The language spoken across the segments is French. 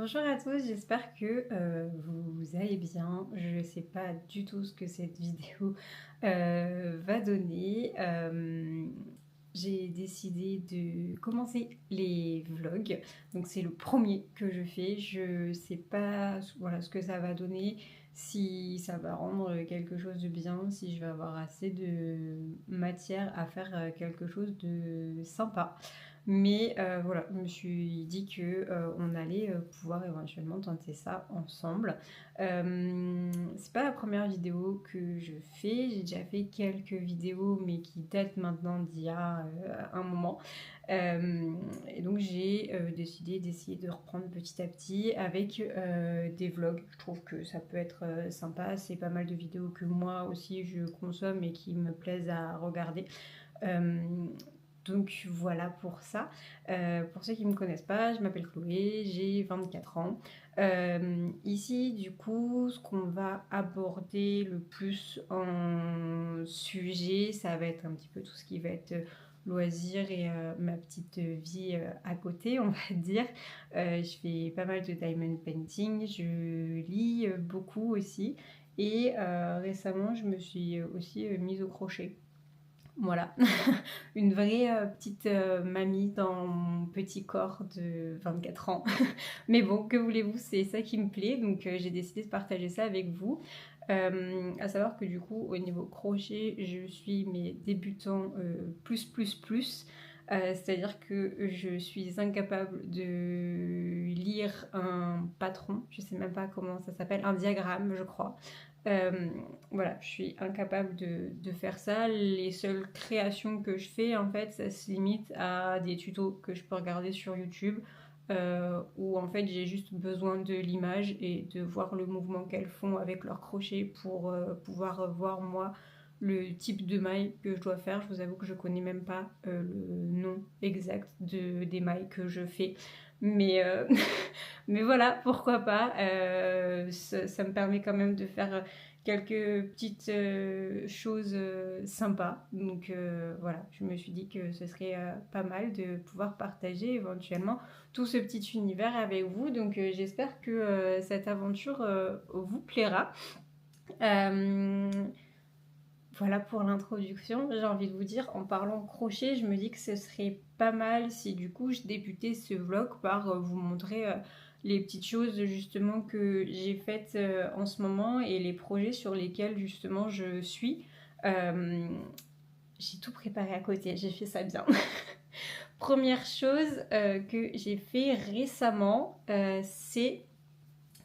Bonjour à tous, j'espère que vous allez bien. Je ne sais pas du tout ce que cette vidéo va donner. J'ai décidé de commencer les vlogs. Donc c'est le premier que je fais. Je ne sais pas voilà, ce que ça va donner, si ça va rendre quelque chose de bien, si je vais avoir assez de matière à faire quelque chose de sympa. Mais voilà, je me suis dit que on allait pouvoir éventuellement tenter ça ensemble. C'est pas la première vidéo que je fais. J'ai déjà fait quelques vidéos, mais qui datent maintenant d'il y a un moment. Et donc j'ai décidé d'essayer de reprendre petit à petit avec des vlogs. Je trouve que ça peut être sympa. C'est pas mal de vidéos que moi aussi je consomme et qui me plaisent à regarder. Euh, donc voilà pour ça. Pour ceux qui ne me connaissent pas, je m'appelle Chloé, j'ai 24 ans. Ici, du coup, ce qu'on va aborder le plus en sujet, ça va être un petit peu tout ce qui va être loisirs et ma petite vie à côté, on va dire. Je fais pas mal de diamond painting, je lis beaucoup aussi. Et récemment, je me suis aussi mise au crochet. Voilà, une vraie petite mamie dans mon petit corps de 24 ans. Mais bon, que voulez-vous, c'est ça qui me plaît, donc j'ai décidé de partager ça avec vous. À savoir que du coup, au niveau crochet, je suis mes débutants plus. C'est-à-dire que je suis incapable de lire un patron, je sais même pas comment ça s'appelle, un diagramme, je crois. Euh, voilà, je suis incapable de faire ça. Les seules créations que je fais, en fait, ça se limite à des tutos que je peux regarder sur YouTube, où en fait j'ai juste besoin de l'image et de voir le mouvement qu'elles font avec leur crochet pour pouvoir voir moi le type de maille que je dois faire. Je vous avoue que je connais même pas le nom exact des mailles que je fais. Mais, mais voilà, pourquoi pas. Ça me permet quand même de faire quelques petites choses sympas. Donc voilà, je me suis dit que ce serait pas mal de pouvoir partager éventuellement tout ce petit univers avec vous. Donc j'espère que cette aventure vous plaira. Euh, voilà pour l'introduction. J'ai envie de vous dire, en parlant crochet, je me dis que ce serait pas mal si du coup je débutais ce vlog par vous montrer les petites choses justement que j'ai faites en ce moment et les projets sur lesquels justement je suis. Euh, j'ai tout préparé à côté, j'ai fait ça bien. Première chose que j'ai fait récemment, c'est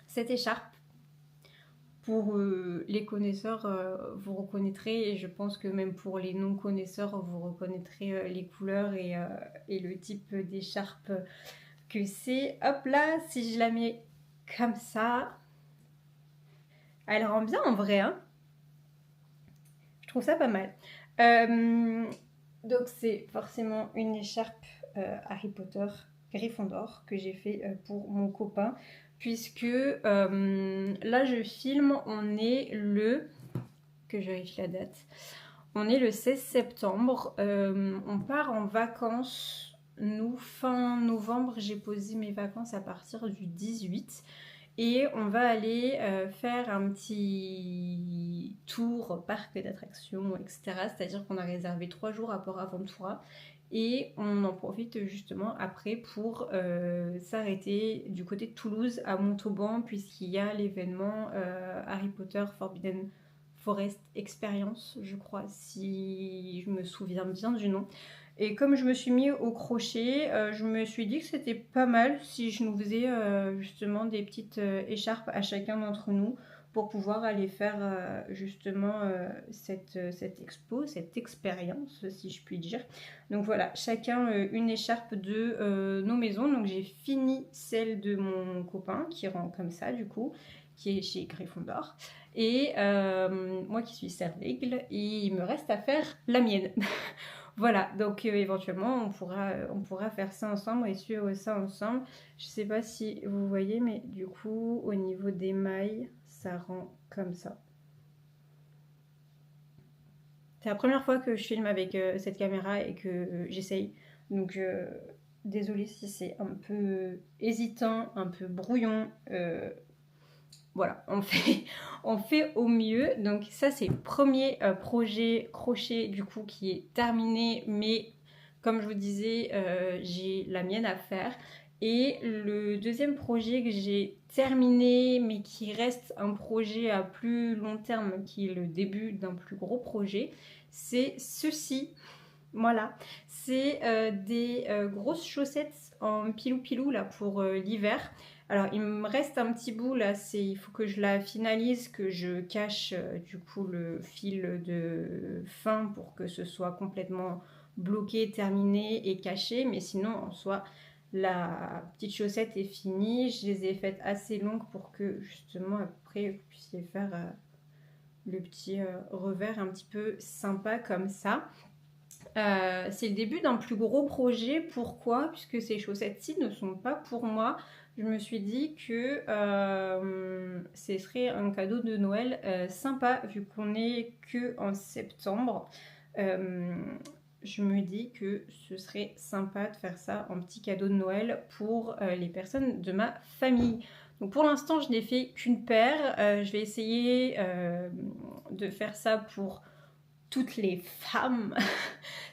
cette écharpe. Pour les connaisseurs, vous reconnaîtrez, et je pense que même pour les non-connaisseurs, vous reconnaîtrez les couleurs et le type d'écharpe que c'est. Hop là, si je la mets comme ça, elle rend bien en vrai, hein. Je trouve ça pas mal. Donc c'est forcément une écharpe Harry Potter Gryffondor que j'ai fait pour mon copain, puisque là je filme, on est le... que je vérifie la date. On est le 16 septembre, on part en vacances. Nous, fin novembre, j'ai posé mes vacances à partir du 18. Et on va aller faire un petit tour parc d'attractions, etc. C'est-à-dire qu'on a réservé 3 jours à Port Aventura. Et on en profite justement après pour s'arrêter du côté de Toulouse à Montauban, puisqu'il y a l'événement Harry Potter Forbidden Forest Experience, je crois, si je me souviens bien du nom. Et comme je me suis mis au crochet, je me suis dit que c'était pas mal si je nous faisais justement des petites écharpes à chacun d'entre nous pour pouvoir aller faire justement cette expo, cette expérience, si je puis dire. Donc voilà, chacun une écharpe de nos maisons. Donc j'ai fini celle de mon copain qui rend comme ça du coup, qui est chez Gryffondor. Et moi qui suis Servaigle, et il me reste à faire la mienne. Voilà, donc éventuellement on pourra faire ça ensemble et suivre ça ensemble. Je sais pas si vous voyez, mais du coup au niveau des mailles, ça rend comme ça. C'est la première fois que je filme avec cette caméra et que j'essaye. Donc désolée si c'est un peu hésitant, un peu brouillon. Voilà, on fait au mieux. Donc ça, c'est le premier projet crochet du coup qui est terminé. Mais comme je vous disais, j'ai la mienne à faire. Et le deuxième projet que j'ai terminé, mais qui reste un projet à plus long terme, qui est le début d'un plus gros projet, c'est ceci. Voilà, c'est des grosses chaussettes en pilou-pilou là pour l'hiver. Alors il me reste un petit bout là, il faut que je la finalise, que je cache du coup le fil de fin pour que ce soit complètement bloqué, terminé et caché. Mais sinon en soi la petite chaussette est finie. Je les ai faites assez longues pour que justement après vous puissiez faire le petit revers un petit peu sympa comme ça. C'est le début d'un plus gros projet. Pourquoi? Puisque ces chaussettes-ci ne sont pas pour moi. Je me suis dit que ce serait un cadeau de Noël sympa, vu qu'on est que en septembre. Je me dis que ce serait sympa de faire ça en petit cadeau de Noël pour les personnes de ma famille. Donc pour l'instant, je n'ai fait qu'une paire. Je vais essayer de faire ça pour toutes les femmes,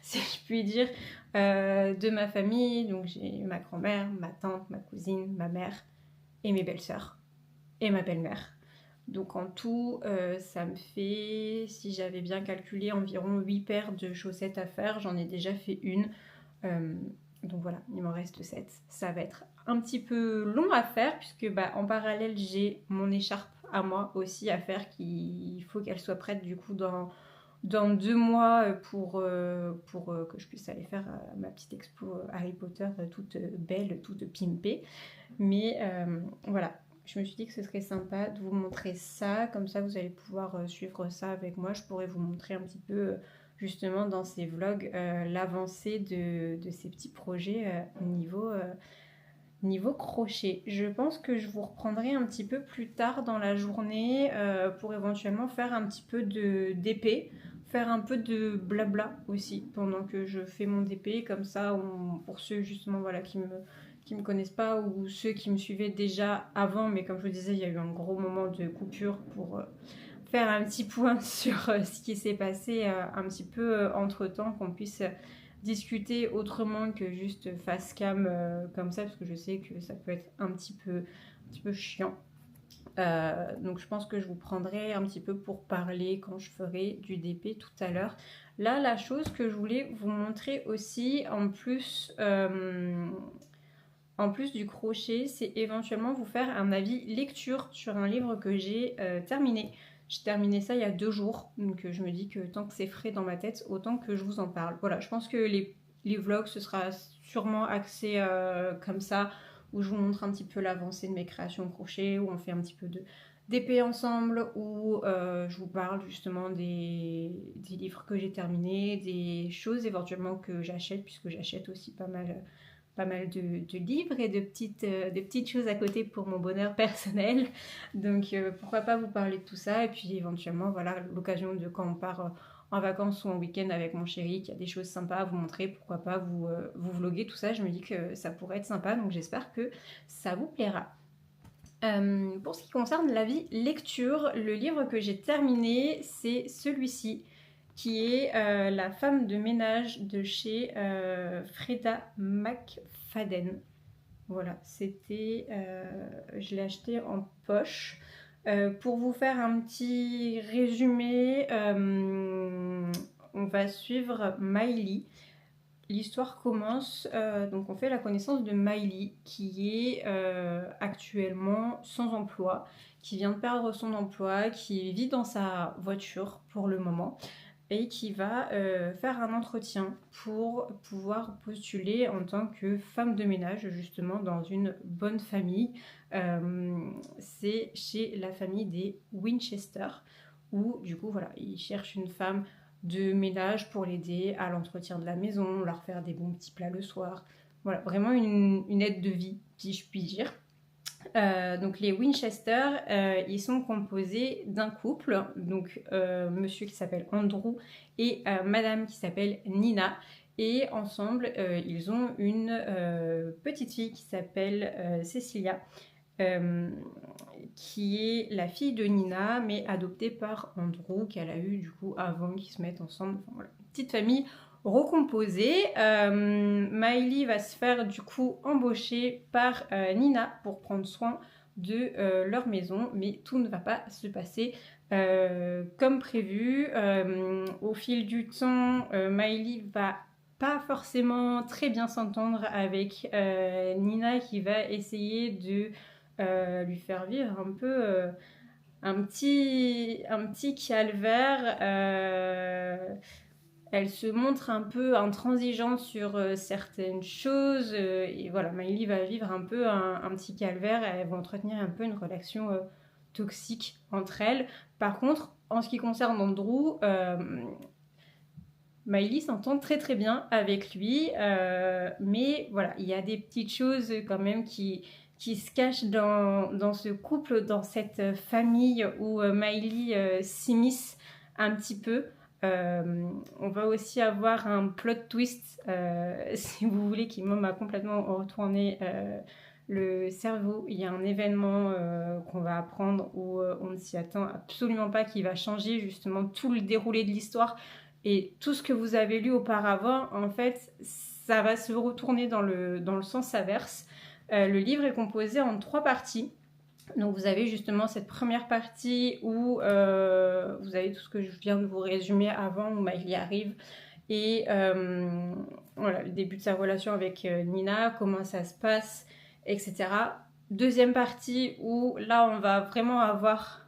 si je puis dire, de ma famille. Donc j'ai ma grand-mère, ma tante, ma cousine, ma mère et mes belles-sœurs et ma belle-mère. Donc en tout, ça me fait, si j'avais bien calculé, environ 8 paires de chaussettes à faire. J'en ai déjà fait une. Donc voilà, il m'en reste 7. Ça va être un petit peu long à faire puisque en parallèle, j'ai mon écharpe à moi aussi à faire. Il faut qu'elle soit prête du coup dans 2 mois pour que je puisse aller faire ma petite expo Harry Potter toute belle, toute pimpée. Mais voilà, je me suis dit que ce serait sympa de vous montrer ça. Comme ça, vous allez pouvoir suivre ça avec moi. Je pourrais vous montrer un petit peu, justement, dans ces vlogs, l'avancée de ces petits projets niveau crochet. Je pense que je vous reprendrai un petit peu plus tard dans la journée pour éventuellement faire un petit peu d'épée, faire un peu de blabla aussi pendant que je fais mon DP. Comme ça, pour ceux justement voilà, qui me connaissent pas ou ceux qui me suivaient déjà avant, mais comme je vous disais, il y a eu un gros moment de coupure pour faire un petit point sur ce qui s'est passé un petit peu entre temps, qu'on puisse discuter autrement que juste face cam comme ça, parce que je sais que ça peut être un petit peu chiant. Donc je pense que je vous prendrai un petit peu pour parler quand je ferai du DP tout à l'heure. Là, la chose que je voulais vous montrer aussi en plus du crochet, c'est éventuellement vous faire un avis lecture sur un livre que j'ai terminé. J'ai terminé ça il y a 2 jours, donc je me dis que tant que c'est frais dans ma tête, autant que je vous en parle. Voilà, je pense que les vlogs, ce sera sûrement axé comme ça, où je vous montre un petit peu l'avancée de mes créations crochet, où on fait un petit peu d'épée ensemble, où je vous parle justement des livres que j'ai terminés, des choses éventuellement que j'achète, puisque j'achète aussi pas mal de livres et de petites choses à côté pour mon bonheur personnel. Donc pourquoi pas vous parler de tout ça, et puis éventuellement voilà l'occasion de quand on part en vacances ou en week-end avec mon chéri, qu'il y a des choses sympas à vous montrer, pourquoi pas vous vlogger tout ça. Je me dis que ça pourrait être sympa, donc j'espère que ça vous plaira. Pour ce qui concerne l'avis lecture, le livre que j'ai terminé, c'est celui-ci, qui est La femme de ménage de chez Freda McFadden. Voilà, je l'ai acheté en poche. Pour vous faire un petit résumé, on va suivre Miley. L'histoire commence, donc on fait la connaissance de Miley, qui est actuellement sans emploi, qui vient de perdre son emploi, qui vit dans sa voiture pour le moment, et qui va faire un entretien pour pouvoir postuler en tant que femme de ménage, justement dans une bonne famille. C'est chez la famille des Winchester, où du coup voilà, ils cherchent une femme de ménage pour l'aider à l'entretien de la maison, leur faire des bons petits plats le soir. Voilà, vraiment une aide de vie, si je puis dire. Donc les Winchester, ils sont composés d'un couple, donc monsieur qui s'appelle Andrew et madame qui s'appelle Nina. et ensemble, ils ont une petite fille qui s'appelle Cecilia, qui est la fille de Nina, mais adoptée par Andrew, qu'elle a eu du coup avant qu'ils se mettent ensemble. Enfin, voilà. Petite famille recomposée. Miley va se faire du coup embaucher par Nina pour prendre soin de leur maison, mais tout ne va pas se passer comme prévu. Au fil du temps, Miley va pas forcément très bien s'entendre avec Nina, qui va essayer de lui faire vivre un peu un petit calvaire. Elle se montre un peu intransigeante sur certaines choses, et voilà, Miley va vivre un peu un petit calvaire. Elles vont entretenir un peu une relation toxique entre elles. Par contre, en ce qui concerne Andrew, Miley s'entend très très bien avec lui, mais voilà, il y a des petites choses quand même qui se cachent dans ce couple, dans cette famille où Miley s'immisce un petit peu. On va aussi avoir un plot twist, si vous voulez, qui m'a complètement retourné le cerveau. Il y a un événement qu'on va apprendre où on ne s'y attend absolument pas, qui va changer justement tout le déroulé de l'histoire. Et tout ce que vous avez lu auparavant, en fait, ça va se retourner dans le sens inverse. Le livre est composé en 3 parties. Donc vous avez justement cette première partie où vous avez tout ce que je viens de vous résumer avant, où Miley arrive. Et voilà, le début de sa relation avec Nina, comment ça se passe, etc. Deuxième partie où là, on va vraiment avoir...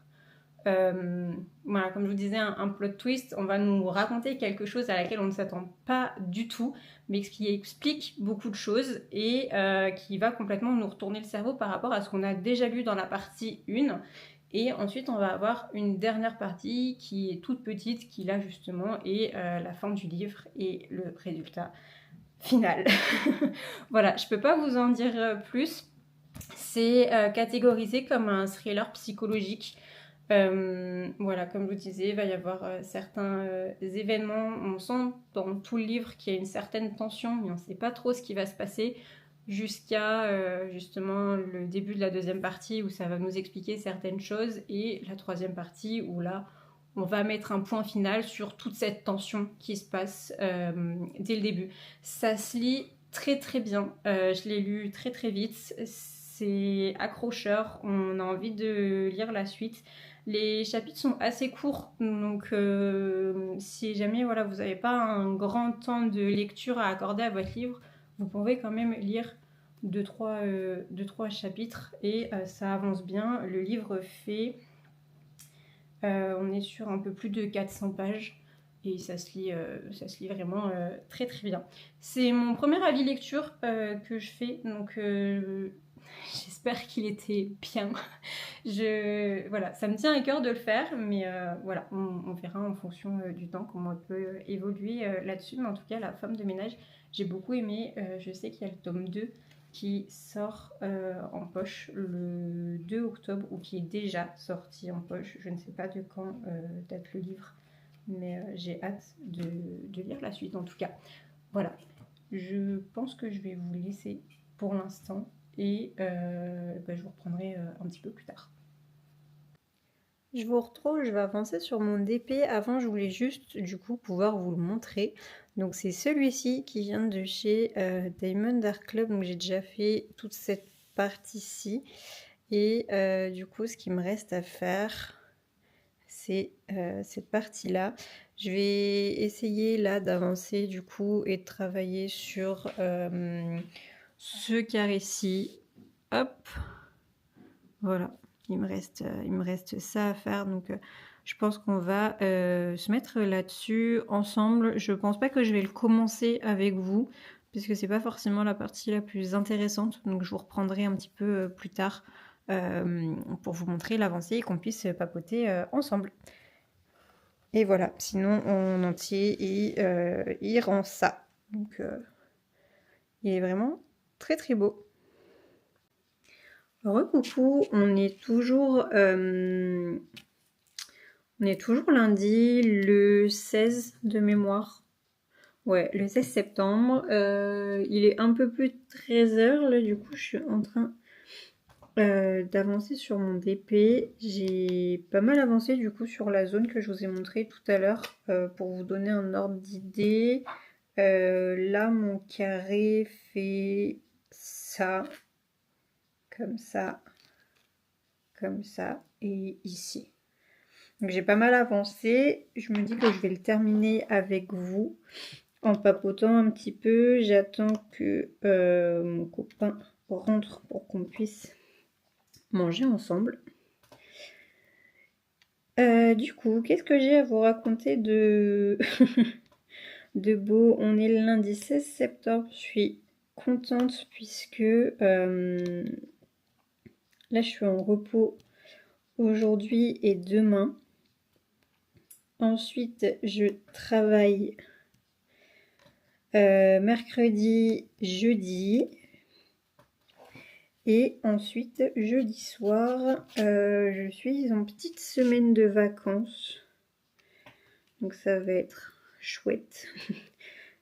voilà, comme je vous disais, un plot twist. On va nous raconter quelque chose à laquelle on ne s'attend pas du tout, mais qui explique beaucoup de choses et qui va complètement nous retourner le cerveau par rapport à ce qu'on a déjà lu dans la partie 1. Et ensuite, on va avoir une dernière partie qui est toute petite, qui là justement est la fin du livre et le résultat final. Voilà, je peux pas vous en dire plus. C'est catégorisé comme un thriller psychologique. Voilà, comme je vous disais, il va y avoir certains événements. On sent dans tout le livre qu'il y a une certaine tension, mais on ne sait pas trop ce qui va se passer jusqu'à justement le début de la deuxième partie où ça va nous expliquer certaines choses, et la troisième partie où là, on va mettre un point final sur toute cette tension qui se passe dès le début. Ça se lit très très bien. Je l'ai lu très très vite. C'est accrocheur. On a envie de lire la suite. Les chapitres sont assez courts, donc si jamais voilà, vous n'avez pas un grand temps de lecture à accorder à votre livre, vous pouvez quand même lire 2-3 chapitres et ça avance bien. Le livre fait, on est sur un peu plus de 400 pages et ça se lit vraiment très très bien. C'est mon premier avis lecture que je fais, donc j'espère qu'il était bien. Voilà, ça me tient à cœur de le faire, mais voilà, on verra en fonction du temps comment on peut évoluer là-dessus. Mais en tout cas, La femme de ménage, j'ai beaucoup aimé. Je sais qu'il y a le tome 2 qui sort en poche le 2 octobre, ou qui est déjà sorti en poche. Je ne sais pas de quand date le livre, mais j'ai hâte de lire la suite en tout cas. Voilà, je pense que je vais vous laisser pour l'instant et je vous reprendrai un petit peu plus tard. Je vous retrouve, je vais avancer sur mon DP. Avant, je voulais juste du coup pouvoir vous le montrer. Donc c'est celui-ci qui vient de chez Diamond Art Club. Donc j'ai déjà fait toute cette partie-ci. Et du coup, ce qui me reste à faire, c'est cette partie-là. Je vais essayer là d'avancer du coup et de travailler sur ce carré-ci. Hop, voilà. Il me reste ça à faire, donc je pense qu'on va se mettre là-dessus ensemble. Je pense pas que je vais le commencer avec vous, puisque c'est pas forcément la partie la plus intéressante, donc je vous reprendrai un petit peu plus tard pour vous montrer l'avancée et qu'on puisse papoter ensemble. Et voilà, sinon en entier il rend ça. Donc il est vraiment très très beau. Recoucou, on est toujours lundi, le 16 de mémoire. Ouais, le 16 septembre. Il est un peu plus de 13 heures. Là, du coup, je suis en train d'avancer sur mon DP. J'ai pas mal avancé du coup sur la zone que je vous ai montré tout à l'heure pour vous donner un ordre d'idée. Là, mon carré fait ça, comme ça, comme ça et ici. Donc j'ai pas mal avancé. Je me dis que je vais le terminer avec vous en papotant un petit peu. J'attends que mon copain rentre pour qu'on puisse manger ensemble. Du coup, qu'est-ce que j'ai à vous raconter de, de beau? On est le lundi 16 septembre. Je suis contente puisque là, je suis en repos aujourd'hui et demain. Ensuite, je travaille mercredi, jeudi. Et ensuite, jeudi soir, je suis en petite semaine de vacances. Donc ça va être chouette.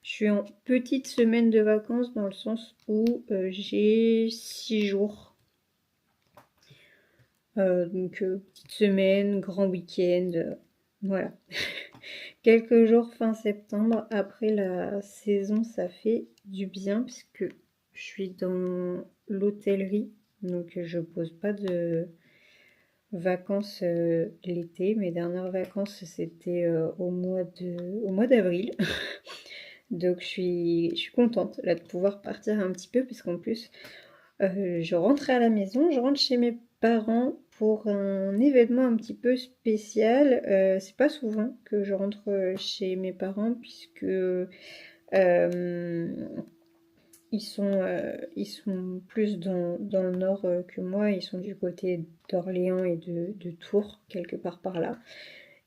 Je suis en petite semaine de vacances dans le sens où j'ai 6 jours. Donc petite semaine, grand week-end, voilà. Quelques jours fin septembre, après la saison, ça fait du bien puisque je suis dans l'hôtellerie, donc je pose pas de vacances l'été. Mes dernières vacances, c'était au mois d'avril. Donc je suis contente là de pouvoir partir un petit peu puisqu'en plus je rentre à la maison, je rentre chez mes parents pour un événement un petit peu spécial. C'est pas souvent que je rentre chez mes parents puisque ils sont plus dans le nord que moi, ils sont du côté d'Orléans et de Tours, quelque part par là.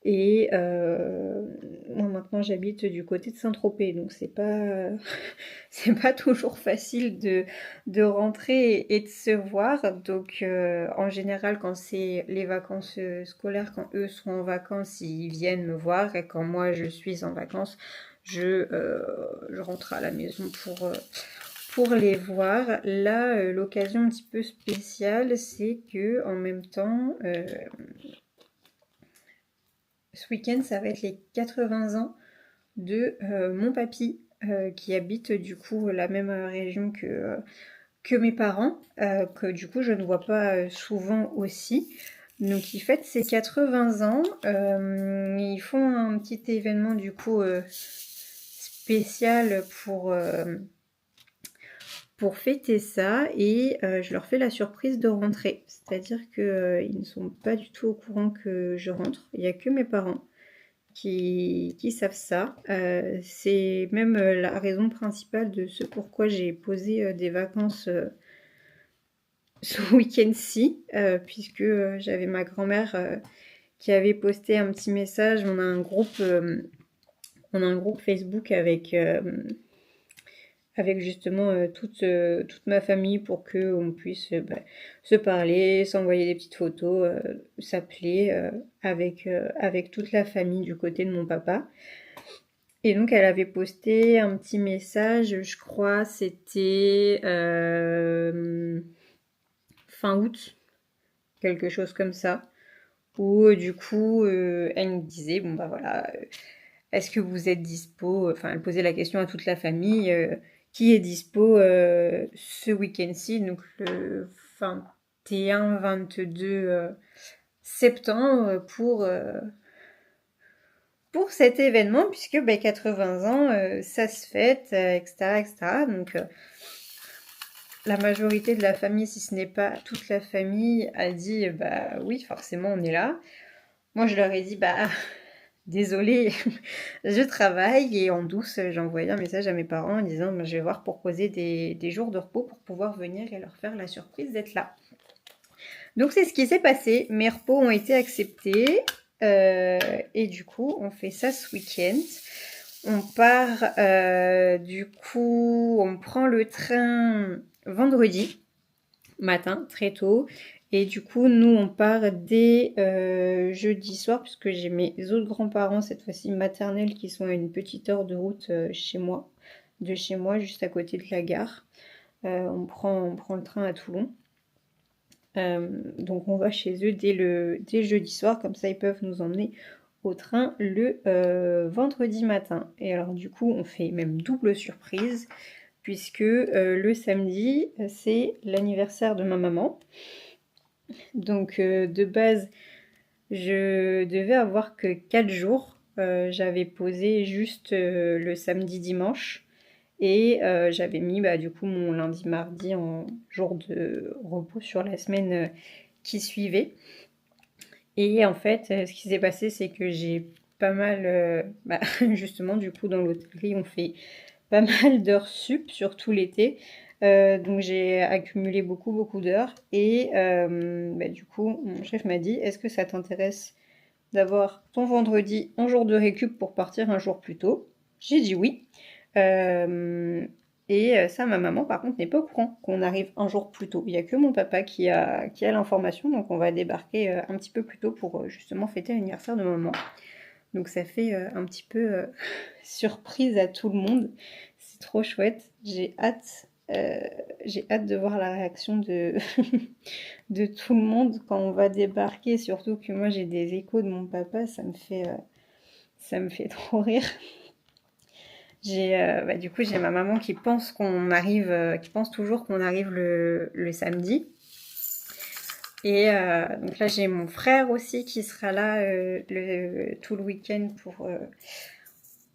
Et moi maintenant j'habite du côté de Saint-Tropez, donc c'est pas c'est pas toujours facile de rentrer et de se voir. Donc en général quand c'est les vacances scolaires, quand eux sont en vacances, ils viennent me voir et quand moi je suis en vacances, je rentre à la maison pour les voir. Là, l'occasion un petit peu spéciale, c'est que en même temps, ce week-end, ça va être les 80 ans de mon papy, qui habite du coup la même région que mes parents, que du coup je ne vois pas souvent aussi. Donc ils fêtent ses 80 ans, ils font un petit événement du coup spécial pour fêter ça et je leur fais la surprise de rentrer. C'est-à-dire qu'ils ne sont pas du tout au courant que je rentre. Il n'y a que mes parents qui savent ça. C'est même la raison principale de ce pourquoi j'ai posé des vacances ce week-end-ci, puisque j'avais ma grand-mère qui avait posté un petit message. On a un groupe Facebook avec justement toute ma famille pour qu'on puisse se parler, s'envoyer des petites photos, s'appeler avec toute la famille du côté de mon papa. Et donc elle avait posté un petit message, je crois c'était fin août, quelque chose comme ça, où du coup elle me disait, bon bah voilà, est-ce que vous êtes dispo? Enfin, elle posait la question à toute la famille, qui est dispo ce week-end-ci, donc le 21-22 septembre pour cet événement, puisque 80 ans, ça se fête, etc., etc. Donc la majorité de la famille, si ce n'est pas toute la famille, a dit bah oui, forcément, on est là. Moi, je leur ai dit bah désolée, je travaille et en douce, j'ai envoyé un message à mes parents en disant bah, je vais voir pour poser des jours de repos pour pouvoir venir et leur faire la surprise d'être là. Donc c'est ce qui s'est passé. Mes repos ont été acceptés et du coup on fait ça ce week-end. On part du coup, on prend le train vendredi matin très tôt Et du coup, nous, on part dès jeudi soir, puisque j'ai mes autres grands-parents, cette fois-ci maternels, qui sont à une petite heure de route de chez moi, juste à côté de la gare. On prend le train à Toulon. Donc on va chez eux dès jeudi soir, comme ça ils peuvent nous emmener au train le vendredi matin. Et alors du coup, on fait même double surprise, puisque le samedi, c'est l'anniversaire de ma maman. Donc de base, je devais avoir que 4 jours. J'avais posé juste le samedi dimanche et j'avais mis du coup mon lundi mardi en jour de repos sur la semaine qui suivait. Et en fait, ce qui s'est passé, c'est que j'ai pas mal, justement, du coup, dans l'hôtellerie, on fait pas mal d'heures sup, surtout l'été. Donc j'ai accumulé beaucoup d'heures. Et du coup, mon chef m'a dit, est-ce que ça t'intéresse d'avoir ton vendredi en jour de récup pour partir un jour plus tôt? J'ai dit oui. Et ça, ma maman, par contre, n'est pas au courant qu'on arrive un jour plus tôt. Il n'y a que mon papa qui a l'information, donc on va débarquer un petit peu plus tôt pour justement fêter l'anniversaire de maman. Donc ça fait un petit peu surprise à tout le monde. C'est trop chouette. J'ai hâte de voir la réaction de, de tout le monde quand on va débarquer. Surtout que moi j'ai des échos de mon papa, ça me fait trop rire. Du coup, j'ai ma maman qui pense qui pense toujours qu'on arrive le samedi. Et donc là, j'ai mon frère aussi qui sera là tout le week-end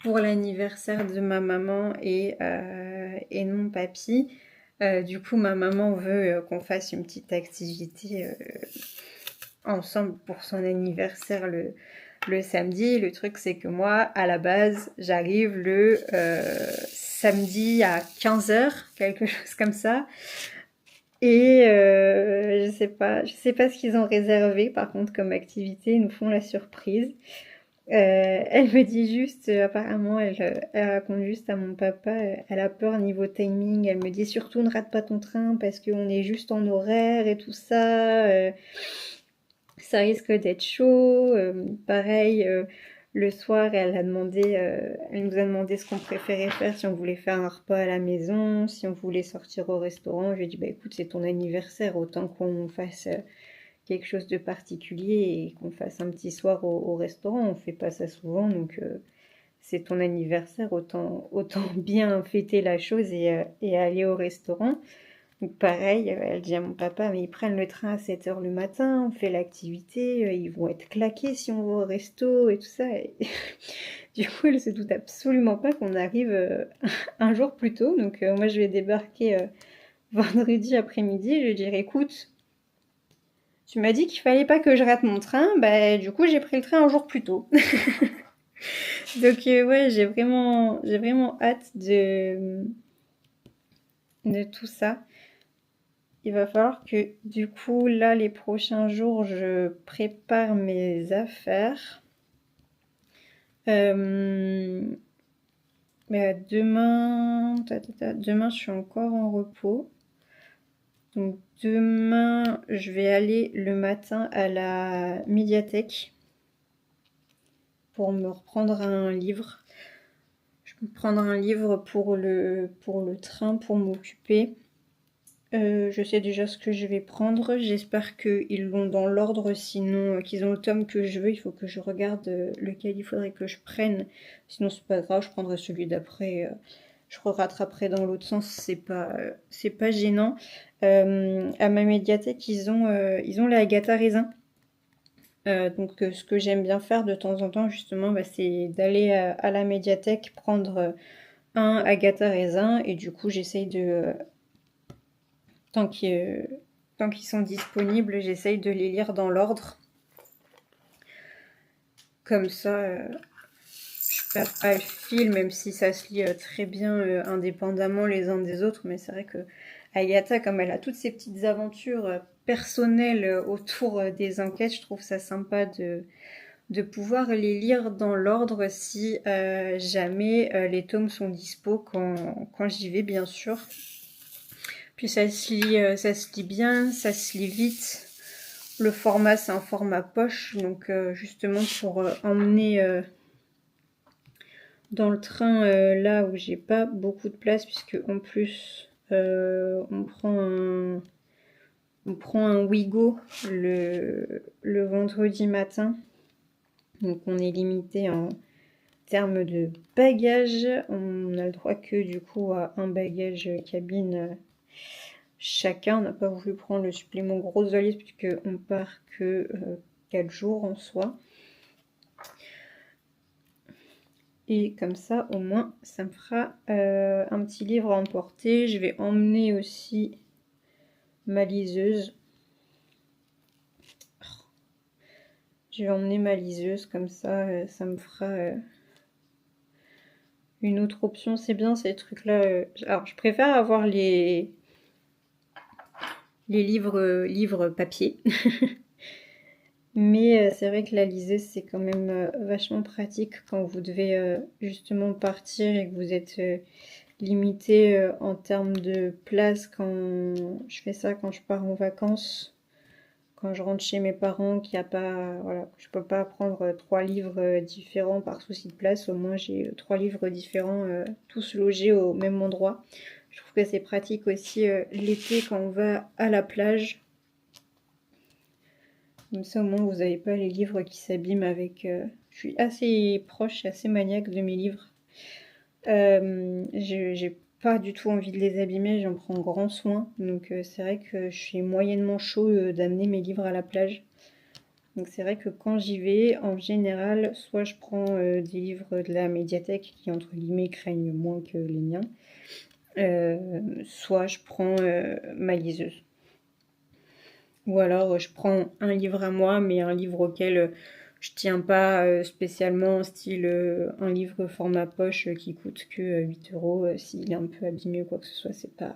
pour l'anniversaire de ma maman et de mon papy. Du coup, ma maman veut qu'on fasse une petite activité ensemble pour son anniversaire le samedi. Le truc, c'est que moi, à la base, j'arrive le samedi à 15h, quelque chose comme ça. Et je sais pas ce qu'ils ont réservé, par contre, comme activité. Ils nous font la surprise. Elle me dit juste, apparemment, elle raconte juste à mon papa, elle a peur niveau timing. Elle me dit surtout ne rate pas ton train parce qu'on est juste en horaire et tout ça. Ça risque d'être chaud. Pareil, le soir, elle nous a demandé ce qu'on préférait faire, si on voulait faire un repas à la maison, si on voulait sortir au restaurant. Je lui ai dit, bah écoute, c'est ton anniversaire, autant qu'on fasse quelque chose de particulier et qu'on fasse un petit soir au restaurant. On fait pas ça souvent, donc c'est ton anniversaire, autant bien fêter la chose et aller au restaurant. Donc pareil, elle dit à mon papa, mais ils prennent le train à 7h le matin, on fait l'activité, ils vont être claqués si on va au resto et tout ça. Et du coup, elle se doute absolument pas qu'on arrive un jour plus tôt. Donc moi, je vais débarquer vendredi après-midi. Je lui dirai, écoute, tu m'as dit qu'il fallait pas que je rate mon train, bah du coup, j'ai pris le train un jour plus tôt. Donc ouais, j'ai vraiment hâte de tout ça. Il va falloir que du coup là les prochains jours je prépare mes affaires. Mais demain je suis encore en repos. Donc demain je vais aller le matin à la médiathèque pour me reprendre un livre. Je vais prendre un livre pour le train pour m'occuper. Je sais déjà ce que je vais prendre. J'espère qu'ils l'ont dans l'ordre, sinon qu'ils ont le tome que je veux. Il faut que je regarde lequel il faudrait que je prenne. Sinon c'est pas grave, je prendrai celui d'après. Je rattraperai dans l'autre sens, c'est pas gênant. À ma médiathèque, ils ont les Agatha Raisin. Donc ce que j'aime bien faire de temps en temps justement, c'est d'aller à la médiathèque prendre un Agatha Raisin et du coup j'essaye de tant qu'ils sont disponibles, j'essaye de les lire dans l'ordre. Comme ça, je perds pas le fil, même si ça se lit très bien indépendamment les uns des autres. Mais c'est vrai que Agatha, comme elle a toutes ces petites aventures personnelles autour des enquêtes, je trouve ça sympa de pouvoir les lire dans l'ordre si jamais les tomes sont dispo quand j'y vais, bien sûr. Puis ça se lit bien, ça se lit vite. Le format, c'est un format poche, donc justement pour emmener dans le train là où j'ai pas beaucoup de place, puisque en plus on prend un Ouigo le vendredi matin, donc on est limité en termes de bagages. On a le droit que du coup à un bagage cabine chacun. On n'a pas voulu prendre le supplément grosse valise puisque on part que 4 jours en soi. Et comme ça, au moins, ça me fera un petit livre à emporter. Je vais emmener aussi ma liseuse. Je vais emmener ma liseuse, comme ça, ça me fera une autre option. C'est bien ces trucs-là. Alors, je préfère avoir les livres papier. Mais c'est vrai que la liseuse, c'est quand même vachement pratique quand vous devez justement partir et que vous êtes limité en termes de place. Quand je fais ça, quand je pars en vacances, quand je rentre chez mes parents, qu'il n'y a pas, voilà, je peux pas prendre 3 livres différents par souci de place. Au moins, j'ai 3 livres différents, tous logés au même endroit. Je trouve que c'est pratique aussi l'été quand on va à la plage. Comme ça, au moins, vous n'avez pas les livres qui s'abîment avec... Je suis assez proche, assez maniaque de mes livres. J'ai pas du tout envie de les abîmer, j'en prends grand soin. Donc c'est vrai que je suis moyennement chaud d'amener mes livres à la plage. Donc c'est vrai que quand j'y vais, en général, soit je prends des livres de la médiathèque qui, entre guillemets, craignent moins que les miens. Soit je prends ma liseuse. Ou alors je prends un livre à moi, mais un livre auquel je tiens pas spécialement, style un livre format poche qui coûte que 8 €. S'il est un peu abîmé ou quoi que ce soit, c'est pas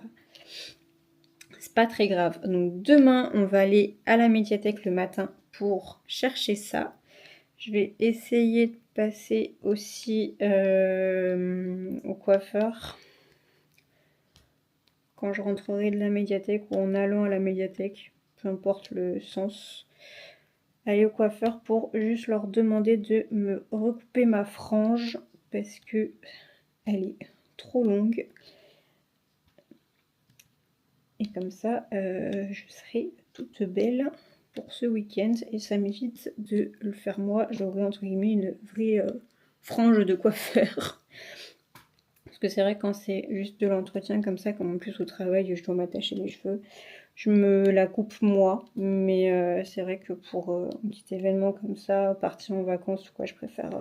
très grave. Donc demain, on va aller à la médiathèque le matin pour chercher ça. Je vais essayer de passer aussi au coiffeur quand je rentrerai de la médiathèque ou en allant à la médiathèque, peu importe le sens, aller au coiffeur pour juste leur demander de me recouper ma frange parce que elle est trop longue. Et comme ça, je serai toute belle pour ce week-end et ça m'évite de le faire moi. J'aurai entre guillemets une vraie frange de coiffeur. Parce que c'est vrai quand c'est juste de l'entretien comme ça, comme en plus au travail je dois m'attacher les cheveux, je me la coupe moi. Mais c'est vrai que pour un petit événement comme ça, partir en vacances ou quoi, je préfère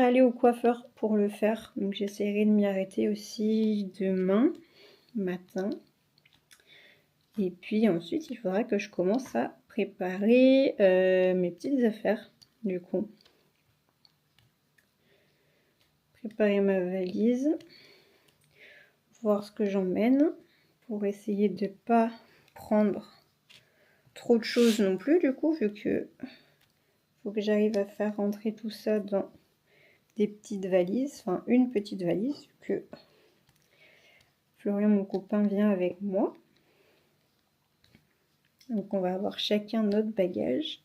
aller au coiffeur pour le faire. Donc j'essaierai de m'y arrêter aussi demain matin. Et puis ensuite, il faudra que je commence à préparer mes petites affaires, du coup. Préparer ma valise, voir ce que j'emmène, pour essayer de ne pas prendre trop de choses non plus, du coup, vu que faut que j'arrive à faire rentrer tout ça dans des petites valises, enfin une petite valise, vu que Florian, mon copain, vient avec moi. Donc on va avoir chacun notre bagage.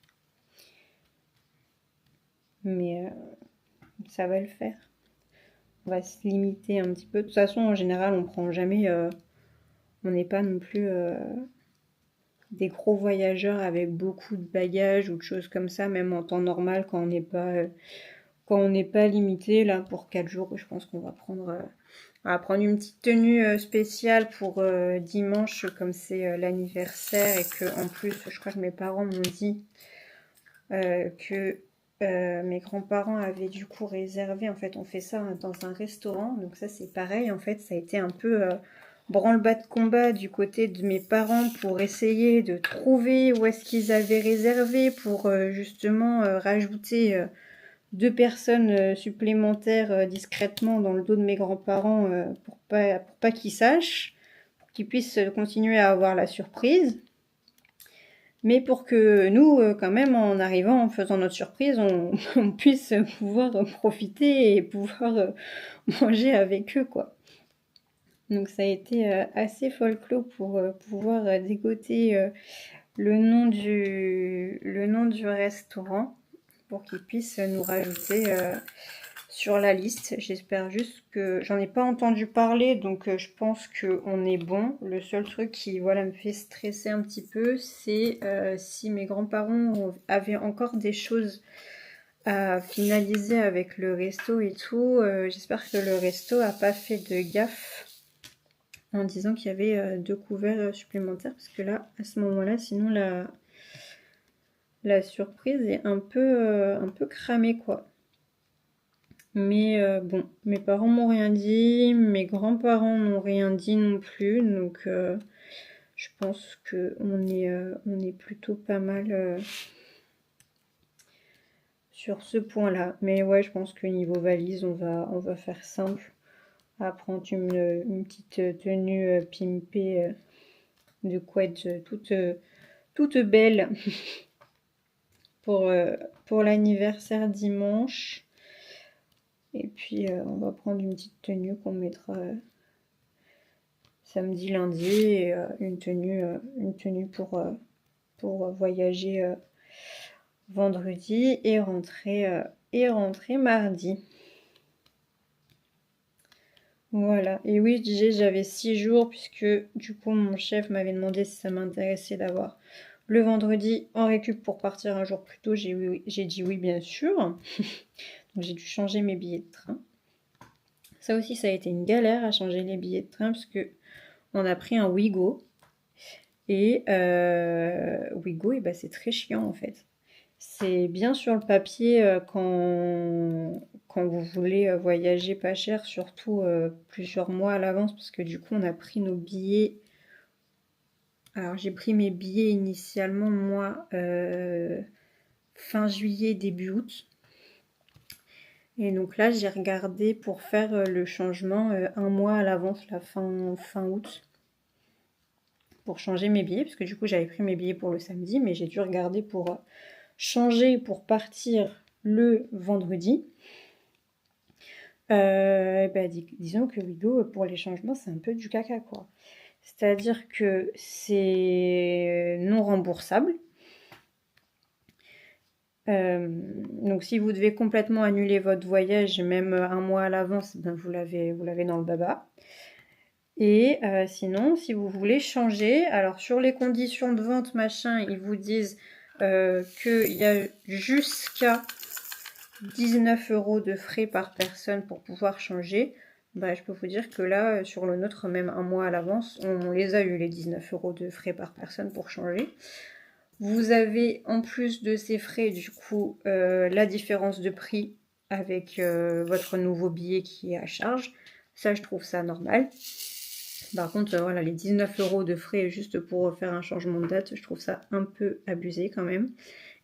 Mais ça va le faire. On va se limiter un petit peu. De toute façon, en général, on prend jamais... on n'est pas non plus des gros voyageurs avec beaucoup de bagages ou de choses comme ça, même en temps normal, quand on n'est pas limité. Là, pour 4 jours, je pense qu'on va prendre... on va prendre une petite tenue spéciale pour dimanche, comme c'est l'anniversaire, et que en plus, je crois que mes parents m'ont dit que mes grands-parents avaient du coup réservé, en fait on fait ça dans un restaurant, donc ça c'est pareil, en fait ça a été un peu branle-bas de combat du côté de mes parents pour essayer de trouver où est-ce qu'ils avaient réservé pour justement rajouter 2 personnes supplémentaires discrètement dans le dos de mes grands-parents pour pas qu'ils sachent, pour qu'ils puissent continuer à avoir la surprise. Mais pour que nous, quand même, en arrivant, en faisant notre surprise, on puisse pouvoir profiter et pouvoir manger avec eux, quoi. Donc ça a été assez folklore pour pouvoir dégoter le nom du restaurant pour qu'ils puissent nous rajouter sur la liste. J'espère juste que... J'en ai pas entendu parler, donc je pense qu'on est bon. Le seul truc qui voilà, me fait stresser un petit peu, c'est si mes grands-parents avaient encore des choses à finaliser avec le resto et tout. J'espère que le resto a pas fait de gaffe en disant qu'il y avait 2 couverts supplémentaires, parce que là, à ce moment-là, sinon la surprise est un peu cramée, quoi. Mais bon, mes parents m'ont rien dit, mes grands-parents n'ont rien dit non plus, donc je pense qu'on est plutôt pas mal sur ce point-là. Mais ouais, je pense que niveau valise, on va faire simple. À prendre une petite tenue pimpée de couette toute belle pour l'anniversaire dimanche. Et puis on va prendre une petite tenue qu'on mettra samedi, lundi, et une tenue pour voyager vendredi et rentrer mardi. Voilà, et oui, je disais j'avais 6 jours, puisque du coup mon chef m'avait demandé si ça m'intéressait d'avoir le vendredi en récup pour partir un jour plus tôt. J'ai dit oui, bien sûr. Donc j'ai dû changer mes billets de train. Ça aussi, ça a été une galère à changer les billets de train, parce que on a pris un Ouigo. Et Ouigo, et ben, c'est très chiant en fait. C'est bien sur le papier quand vous voulez voyager pas cher, surtout plusieurs mois à l'avance, parce que du coup on a pris nos billets. Alors j'ai pris mes billets initialement, moi, fin juillet, début août. Et donc là j'ai regardé pour faire le changement un mois à l'avance, la fin août, pour changer mes billets, parce que du coup j'avais pris mes billets pour le samedi, mais j'ai dû regarder pour changer pour partir le vendredi. Bah, disons que Wigo, pour les changements, c'est un peu du caca, quoi. C'est-à-dire que c'est non remboursable. Donc si vous devez complètement annuler votre voyage, même un mois à l'avance, ben vous l'avez dans le baba. Et sinon, si vous voulez changer, alors sur les conditions de vente, machin, ils vous disent qu'il y a jusqu'à 19 € de frais par personne pour pouvoir changer. Bah, je peux vous dire que là, sur le nôtre, même un mois à l'avance, on les a eu, les 19 € de frais par personne pour changer. Vous avez, en plus de ces frais, du coup, la différence de prix avec votre nouveau billet qui est à charge. Ça, je trouve ça normal. Par contre, voilà, les 19 € de frais juste pour faire un changement de date, je trouve ça un peu abusé quand même.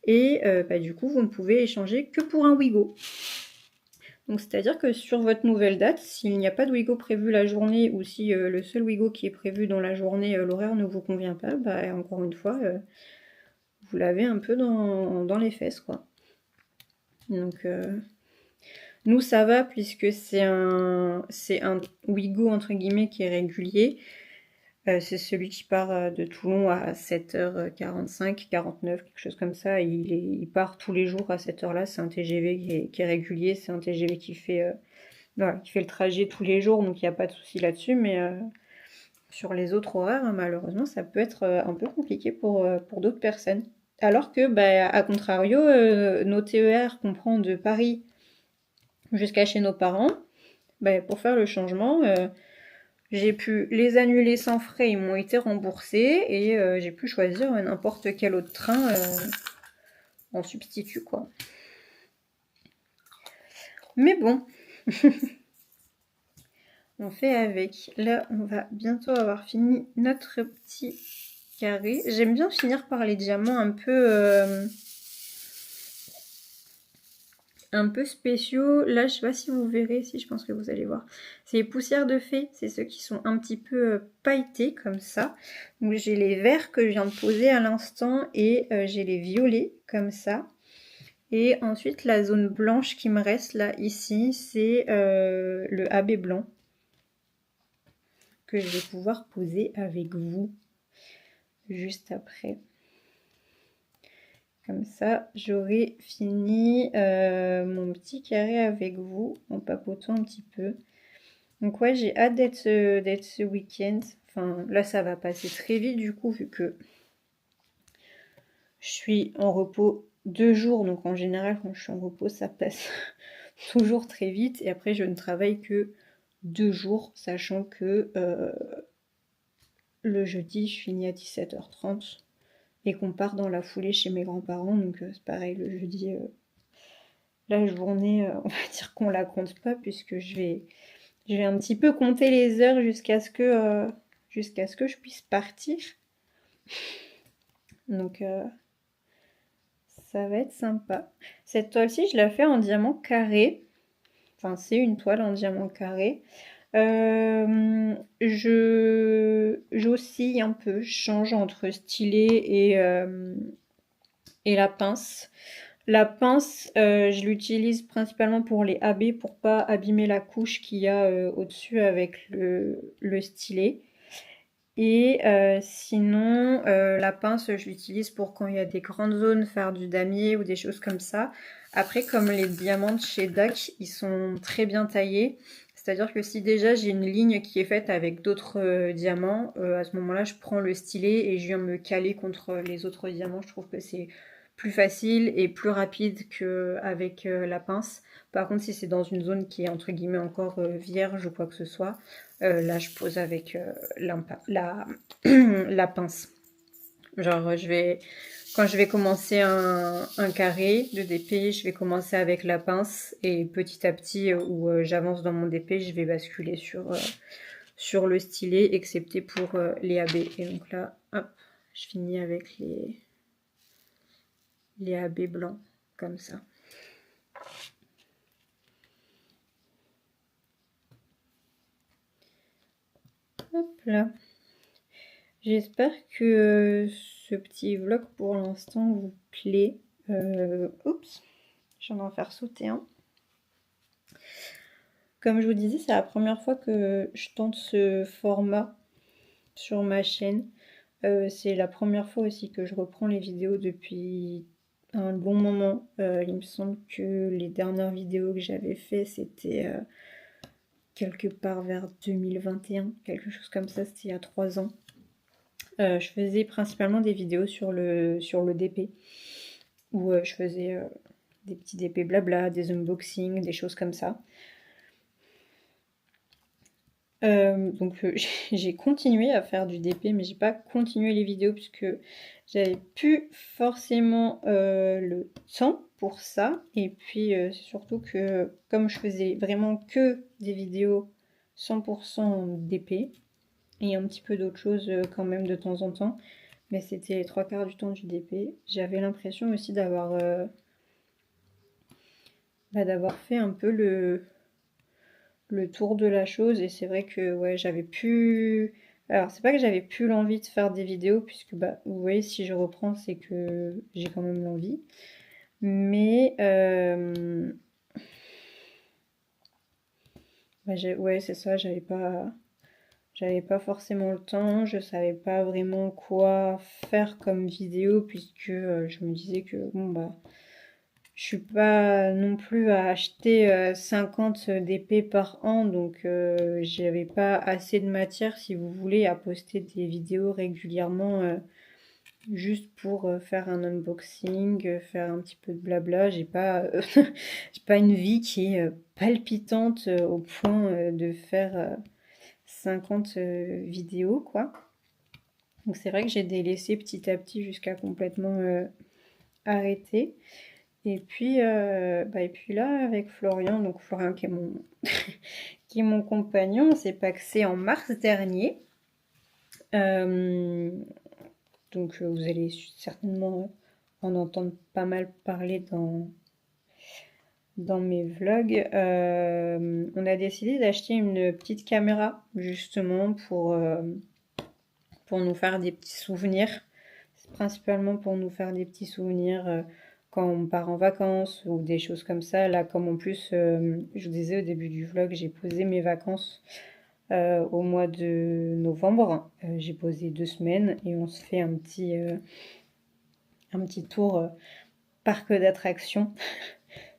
Et bah, du coup, vous ne pouvez échanger que pour un Wigo. Donc c'est-à-dire que sur votre nouvelle date, s'il n'y a pas de Wigo prévu la journée, ou si le seul Wigo qui est prévu dans la journée, l'horaire ne vous convient pas, bah encore une fois, vous l'avez un peu dans les fesses, quoi. Donc nous ça va, puisque c'est un Wigo entre guillemets qui est régulier. C'est celui qui part de Toulon à 7h45, 49, quelque chose comme ça. Il part tous les jours à cette heure-là. C'est un TGV qui est régulier. C'est un TGV qui fait le trajet tous les jours, donc il n'y a pas de souci là-dessus. Mais sur les autres horaires, malheureusement, ça peut être un peu compliqué pour d'autres personnes. Alors que, bah, à contrario, nos TER qu'on prend de Paris jusqu'à chez nos parents, bah, pour faire le changement... j'ai pu les annuler sans frais, ils m'ont été remboursés, et j'ai pu choisir n'importe quel autre train en substitut, quoi. Mais bon, on fait avec. Là, on va bientôt avoir fini notre petit carré. J'aime bien finir par les diamants un peu spéciaux. Là, je sais pas si vous verrez, si je pense que vous allez voir. C'est les poussières de fée, c'est ceux qui sont un petit peu pailletés comme ça. Donc j'ai les verts que je viens de poser à l'instant, et j'ai les violets comme ça. Et ensuite la zone blanche qui me reste là ici, c'est le AB blanc que je vais pouvoir poser avec vous juste après. Comme ça, j'aurai fini mon petit carré avec vous en papotant un petit peu. Donc ouais, j'ai hâte d'être ce week-end. Enfin, là, ça va passer très vite du coup, vu que je suis en repos 2 jours. Donc en général, quand je suis en repos, ça passe toujours très vite. Et après, je ne travaille que 2 jours, sachant que le jeudi, je finis à 17h30 et qu'on part dans la foulée chez mes grands-parents. Donc c'est pareil, le jeudi, la journée, on va dire qu'on la compte pas, puisque je vais un petit peu compter les heures jusqu'à ce que je puisse partir. Donc ça va être sympa. Cette toile-ci, je la fais en diamant carré. Enfin, c'est une toile en diamant carré. J'oscille un peu, je change entre stylet et la pince. La pince, je l'utilise principalement pour les AB, pour pas abîmer la couche qu'il y a au-dessus avec le stylet. Et sinon, la pince, je l'utilise pour quand il y a des grandes zones, faire du damier ou des choses comme ça. Après, comme les diamants de chez DAC, ils sont très bien taillés. C'est-à-dire que si déjà j'ai une ligne qui est faite avec d'autres diamants, à ce moment-là, je prends le stylet et je viens me caler contre les autres diamants. Je trouve que c'est plus facile et plus rapide qu'avec la pince. Par contre, si c'est dans une zone qui est entre guillemets encore vierge ou quoi que ce soit, là je pose avec la pince. Genre quand je vais commencer un carré de DP, je vais commencer avec la pince et petit à petit où j'avance dans mon DP, je vais basculer sur le stylet, excepté pour les AB. Et donc là, hop, je finis avec les AB blancs, comme ça. Hop là. J'espère que ce petit vlog pour l'instant vous plaît. Oups, je viens d'en faire sauter un. Comme je vous disais, c'est la première fois que je tente ce format sur ma chaîne. C'est la première fois aussi que je reprends les vidéos depuis un bon moment. Il me semble que les dernières vidéos que j'avais fait, c'était quelque part vers 2021, quelque chose comme ça, c'était il y a 3 ans. Je faisais principalement des vidéos sur le DP, où je faisais des petits DP blabla, des unboxings, des choses comme ça. Donc j'ai continué à faire du DP, mais j'ai pas continué les vidéos puisque j'avais plus forcément le temps pour ça. Et puis c'est surtout que comme je faisais vraiment que des vidéos 100% DP et un petit peu d'autres choses quand même de temps en temps, mais c'était les 3/4 du temps du DP, j'avais l'impression aussi d'avoir fait un peu le tour de la chose. Et c'est vrai que ouais, j'avais plus... Alors c'est pas que j'avais plus l'envie de faire des vidéos, puisque bah vous voyez, si je reprends, c'est que j'ai quand même l'envie. Mais bah, ouais, c'est ça, j'avais pas forcément le temps, je savais pas vraiment quoi faire comme vidéo, puisque je me disais que bon bah je suis pas non plus à acheter 50 d'épées par an, donc j'avais pas assez de matière, si vous voulez, à poster des vidéos régulièrement juste pour faire un unboxing, faire un petit peu de blabla. J'ai pas, j'ai pas une vie qui est palpitante au point de faire 50 vidéos, quoi. Donc c'est vrai que j'ai délaissé petit à petit jusqu'à complètement arrêter. Et puis là, avec Florian, donc Florian qui est qui est mon compagnon, on s'est pacsé en mars dernier. Donc vous allez certainement en entendre pas mal parler dans mes vlogs. On a décidé d'acheter une petite caméra justement pour nous faire des petits souvenirs. C'est principalement pour nous faire des petits souvenirs quand on part en vacances ou des choses comme ça. Là, comme en plus, je vous disais au début du vlog, j'ai posé mes vacances au mois de novembre. J'ai posé 2 semaines et on se fait un petit tour parc d'attractions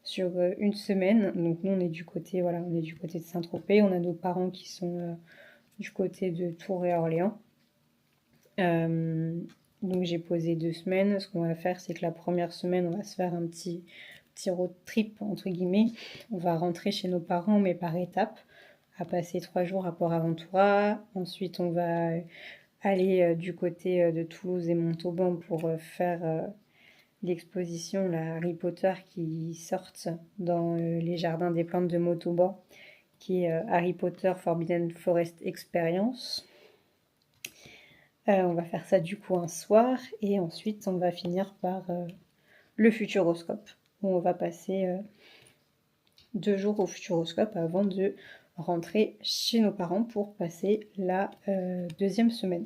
sur une semaine. Donc nous on est du côté, voilà, on est du côté de Saint-Tropez. On a nos parents qui sont du côté de Tours et Orléans. Donc j'ai posé 2 semaines. Ce qu'on va faire, c'est que la première semaine, on va se faire un petit road trip entre guillemets. On va rentrer chez nos parents, mais par étapes, à passer 3 jours à Port-Aventura. Ensuite, on va aller du côté de Toulouse et Montauban pour faire l'exposition la Harry Potter qui sortent dans les jardins des plantes de Montauban, qui est Harry Potter Forbidden Forest Experience. On va faire ça du coup un soir et ensuite on va finir par le Futuroscope où on va passer 2 jours au Futuroscope avant de rentrer chez nos parents pour passer la deuxième semaine.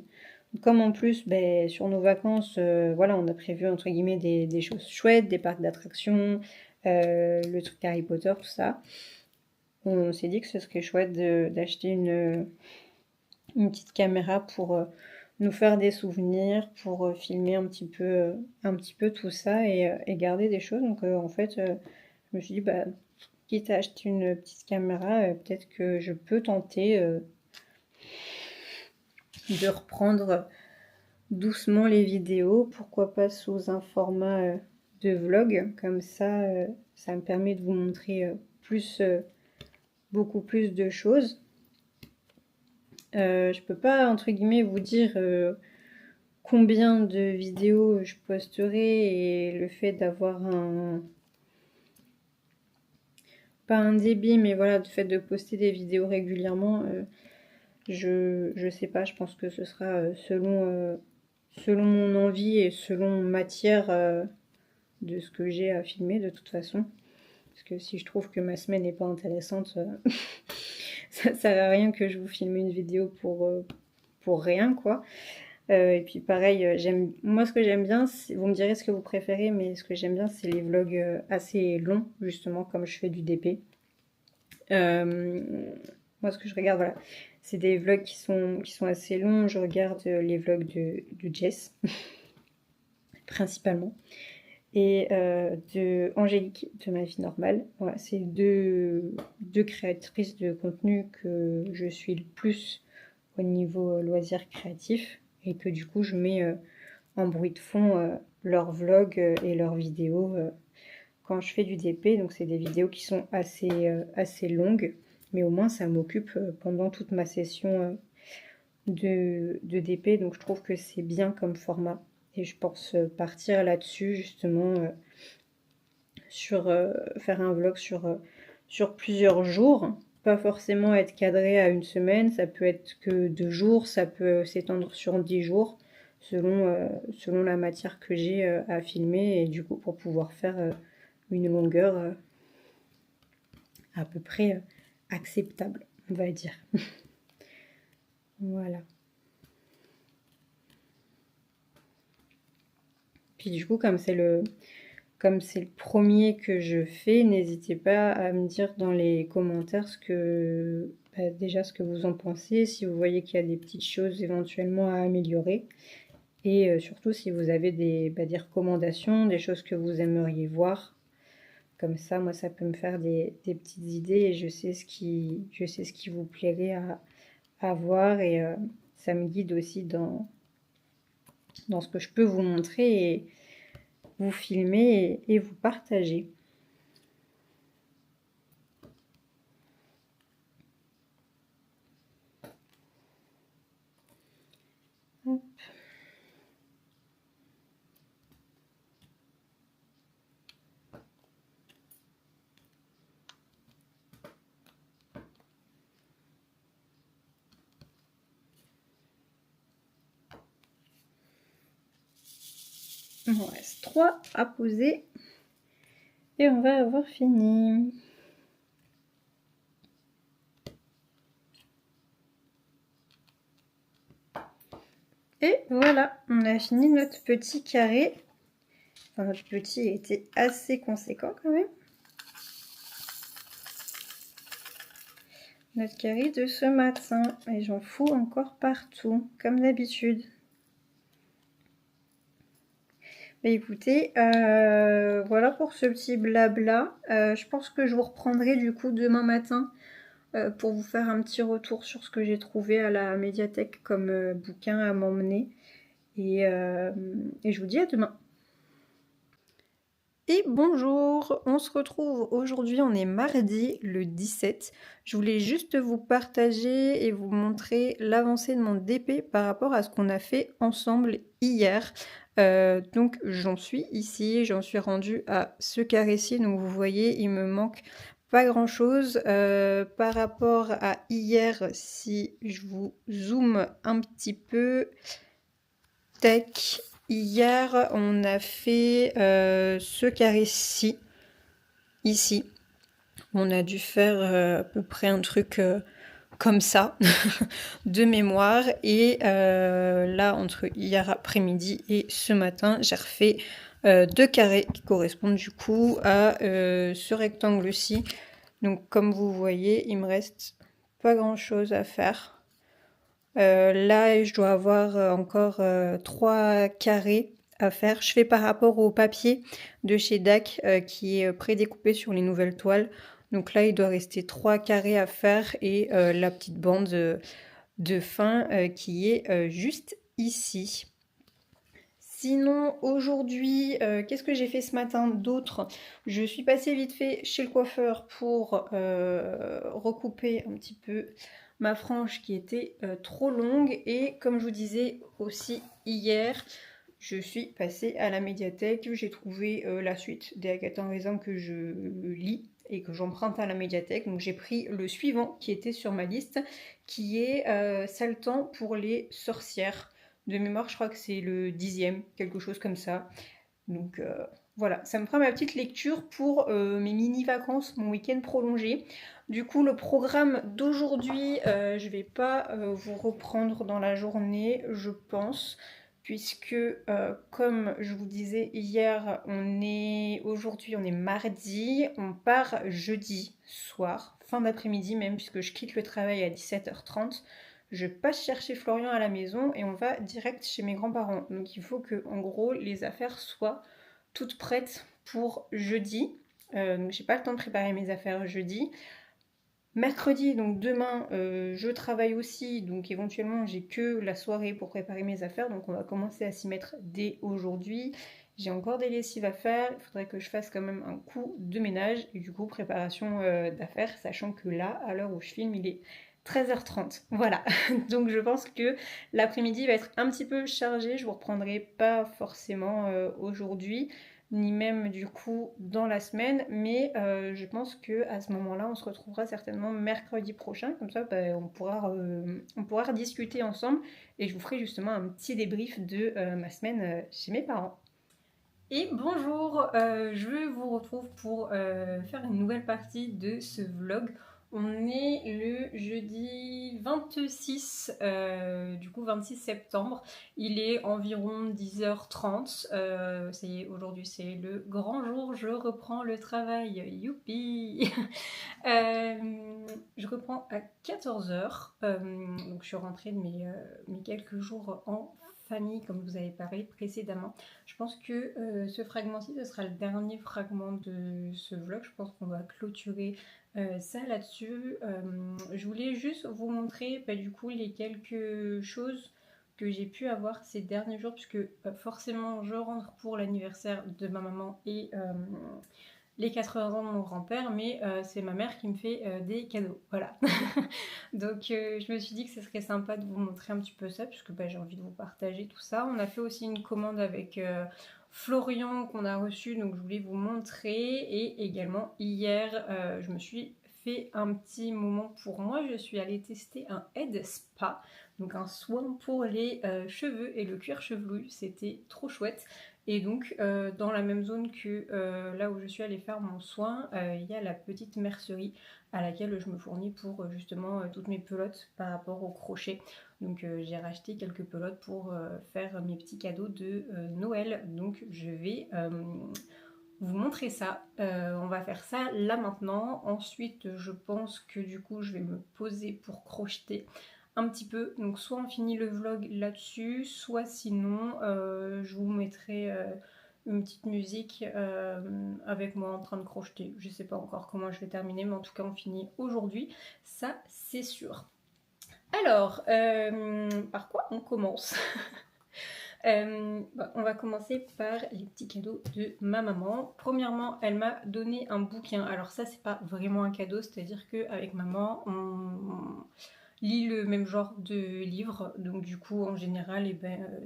Comme en plus, sur nos vacances, voilà, on a prévu entre guillemets des choses chouettes, des parcs d'attractions, le truc Harry Potter, tout ça. On s'est dit que ce serait chouette d'acheter une petite caméra pour nous faire des souvenirs, pour filmer un petit peu tout ça et garder des choses. Donc en fait, je me suis dit, quitte à acheter une petite caméra, peut-être que je peux tenter de reprendre doucement les vidéos, pourquoi pas sous un format de vlog, comme ça ça me permet de vous montrer beaucoup plus de choses. Je peux pas entre guillemets vous dire combien de vidéos je posterai et le fait d'avoir pas un débit, mais voilà, le fait de poster des vidéos régulièrement, je sais pas, je pense que ce sera selon mon envie et selon matière de ce que j'ai à filmer de toute façon. Parce que si je trouve que ma semaine n'est pas intéressante, ça sert à rien que je vous filme une vidéo pour rien, quoi. Et puis pareil, moi ce que j'aime bien, vous me direz ce que vous préférez, mais ce que j'aime bien, c'est les vlogs assez longs, justement, comme je fais du DP. Moi ce que je regarde, voilà, c'est des vlogs qui sont assez longs. Je regarde les vlogs de Jess, principalement, et de Angélique, de Ma Vie Normale. Voilà, c'est deux créatrices de contenu que je suis le plus au niveau loisirs créatifs, et que du coup je mets en bruit de fond leurs vlogs et leurs vidéos quand je fais du DP. Donc c'est des vidéos qui sont assez longues, mais au moins ça m'occupe pendant toute ma session de DP. Donc je trouve que c'est bien comme format, et je pense partir là-dessus justement sur faire un vlog sur plusieurs jours. Pas forcément être cadré à une semaine, ça peut être que 2 jours, ça peut s'étendre sur 10 jours, selon la matière que j'ai à filmer, et du coup pour pouvoir faire une longueur à peu près acceptable, on va dire. Voilà. Puis du coup, comme c'est le premier que je fais, n'hésitez pas à me dire dans les commentaires déjà ce que vous en pensez, si vous voyez qu'il y a des petites choses éventuellement à améliorer, et surtout si vous avez des recommandations, des choses que vous aimeriez voir. Comme ça, moi, ça peut me faire des petites idées, et je sais ce qui vous plairait à voir, et ça me guide aussi dans ce que je peux vous montrer et vous filmer et vous partager. Hop. Il en reste 3 à poser et on va avoir fini. Et voilà, on a fini notre petit carré. Enfin, notre petit était assez conséquent quand même. Notre carré de ce matin. Et j'en fous encore partout, comme d'habitude. Bah écoutez, voilà pour ce petit blabla. Je pense que je vous reprendrai du coup demain matin pour vous faire un petit retour sur ce que j'ai trouvé à la médiathèque comme bouquin à m'emmener. Et je vous dis à demain. Et bonjour, on se retrouve aujourd'hui, on est mardi le 17. Je voulais juste vous partager et vous montrer l'avancée de mon DP par rapport à ce qu'on a fait ensemble hier. Donc j'en suis ici, j'en suis rendue à ce carré-ci, donc vous voyez, il me manque pas grand-chose. Par rapport à hier, si je vous zoome un petit peu, tac. Hier, on a fait ce carré-ci, ici. On a dû faire à peu près un truc comme ça, de mémoire. Et là, entre hier après-midi et ce matin, j'ai refait deux carrés qui correspondent du coup à ce rectangle-ci. Donc, comme vous voyez, il me reste pas grand-chose à faire. Là, je dois avoir encore 3 carrés à faire. Je fais par rapport au papier de chez DAC qui est prédécoupé sur les nouvelles toiles. Donc là, il doit rester 3 carrés à faire et la petite bande de fin qui est juste ici. Sinon, aujourd'hui, qu'est-ce que j'ai fait ce matin d'autre? Je suis passée vite fait chez le coiffeur pour recouper un petit peu ma frange qui était trop longue. Et comme je vous disais aussi hier, je suis passée à la médiathèque. J'ai trouvé la suite des Agatha en raisin que je lis et que j'emprunte à la médiathèque. Donc j'ai pris le suivant qui était sur ma liste, qui est Saltan pour les sorcières. De mémoire, je crois que c'est le 10e, quelque chose comme ça. Donc voilà, ça me fera ma petite lecture pour mes mini-vacances, mon week-end prolongé. Du coup, le programme d'aujourd'hui, je vais pas vous reprendre dans la journée, je pense, puisque comme je vous disais hier, aujourd'hui, on est mardi, on part jeudi soir, fin d'après-midi même, puisque je quitte le travail à 17h30. Je passe chercher Florian à la maison et on va direct chez mes grands-parents. Donc il faut que, en gros, les affaires soient toutes prêtes pour jeudi. Donc j'ai pas le temps de préparer mes affaires jeudi. Mercredi, donc demain, je travaille aussi, donc éventuellement j'ai que la soirée pour préparer mes affaires, donc on va commencer à s'y mettre dès aujourd'hui. J'ai encore des lessives à faire, il faudrait que je fasse quand même un coup de ménage et du coup préparation d'affaires, sachant que là, à l'heure où je filme, il est 13h30. Voilà, donc je pense que l'après-midi va être un petit peu chargé, je vous reprendrai pas forcément aujourd'hui, ni même du coup dans la semaine, mais je pense que à ce moment-là, on se retrouvera certainement mercredi prochain, comme ça on pourra rediscuter ensemble et je vous ferai justement un petit débrief de ma semaine chez mes parents. Et bonjour, je vous retrouve pour faire une nouvelle partie de ce vlog. On est le jeudi 26, du coup 26 septembre. Il est environ 10h30. Ça y est, aujourd'hui c'est le grand jour, je reprends le travail. Youpi Je reprends à 14h. Donc je suis rentrée de mes quelques jours en famille, comme vous avez parlé précédemment. Je pense que ce fragment-ci, ce sera le dernier fragment de ce vlog. Je pense qu'on va clôturer ça là-dessus. Je voulais juste vous montrer du coup les quelques choses que j'ai pu avoir ces derniers jours, puisque forcément je rentre pour l'anniversaire de ma maman et les 80 ans de mon grand-père, mais c'est ma mère qui me fait des cadeaux, voilà. Donc je me suis dit que ce serait sympa de vous montrer un petit peu ça, puisque j'ai envie de vous partager tout ça. On a fait aussi une commande avec Florian qu'on a reçu, donc je voulais vous montrer. Et également hier, je me suis fait un petit moment pour moi. Je suis allée tester un Head Spa, donc un soin pour les cheveux et le cuir chevelu. C'était trop chouette. Et donc dans la même zone que là où je suis allée faire mon soin, il y a la petite mercerie à laquelle je me fournis pour justement toutes mes pelotes par rapport au crochet. Donc j'ai racheté quelques pelotes pour faire mes petits cadeaux de Noël. Donc je vais vous montrer ça. On va faire ça là maintenant. Ensuite je pense que du coup je vais me poser pour crocheter un petit peu. Donc soit on finit le vlog là-dessus, soit sinon je vous mettrai une petite musique avec moi en train de crocheter. Je sais pas encore comment je vais terminer, mais en tout cas on finit aujourd'hui, ça c'est sûr. Alors, par quoi on commence? On va commencer par les petits cadeaux de ma maman. Premièrement, elle m'a donné un bouquin. Alors ça, c'est pas vraiment un cadeau, c'est-à-dire qu'avec maman, on lit le même genre de livres. Donc du coup, en général,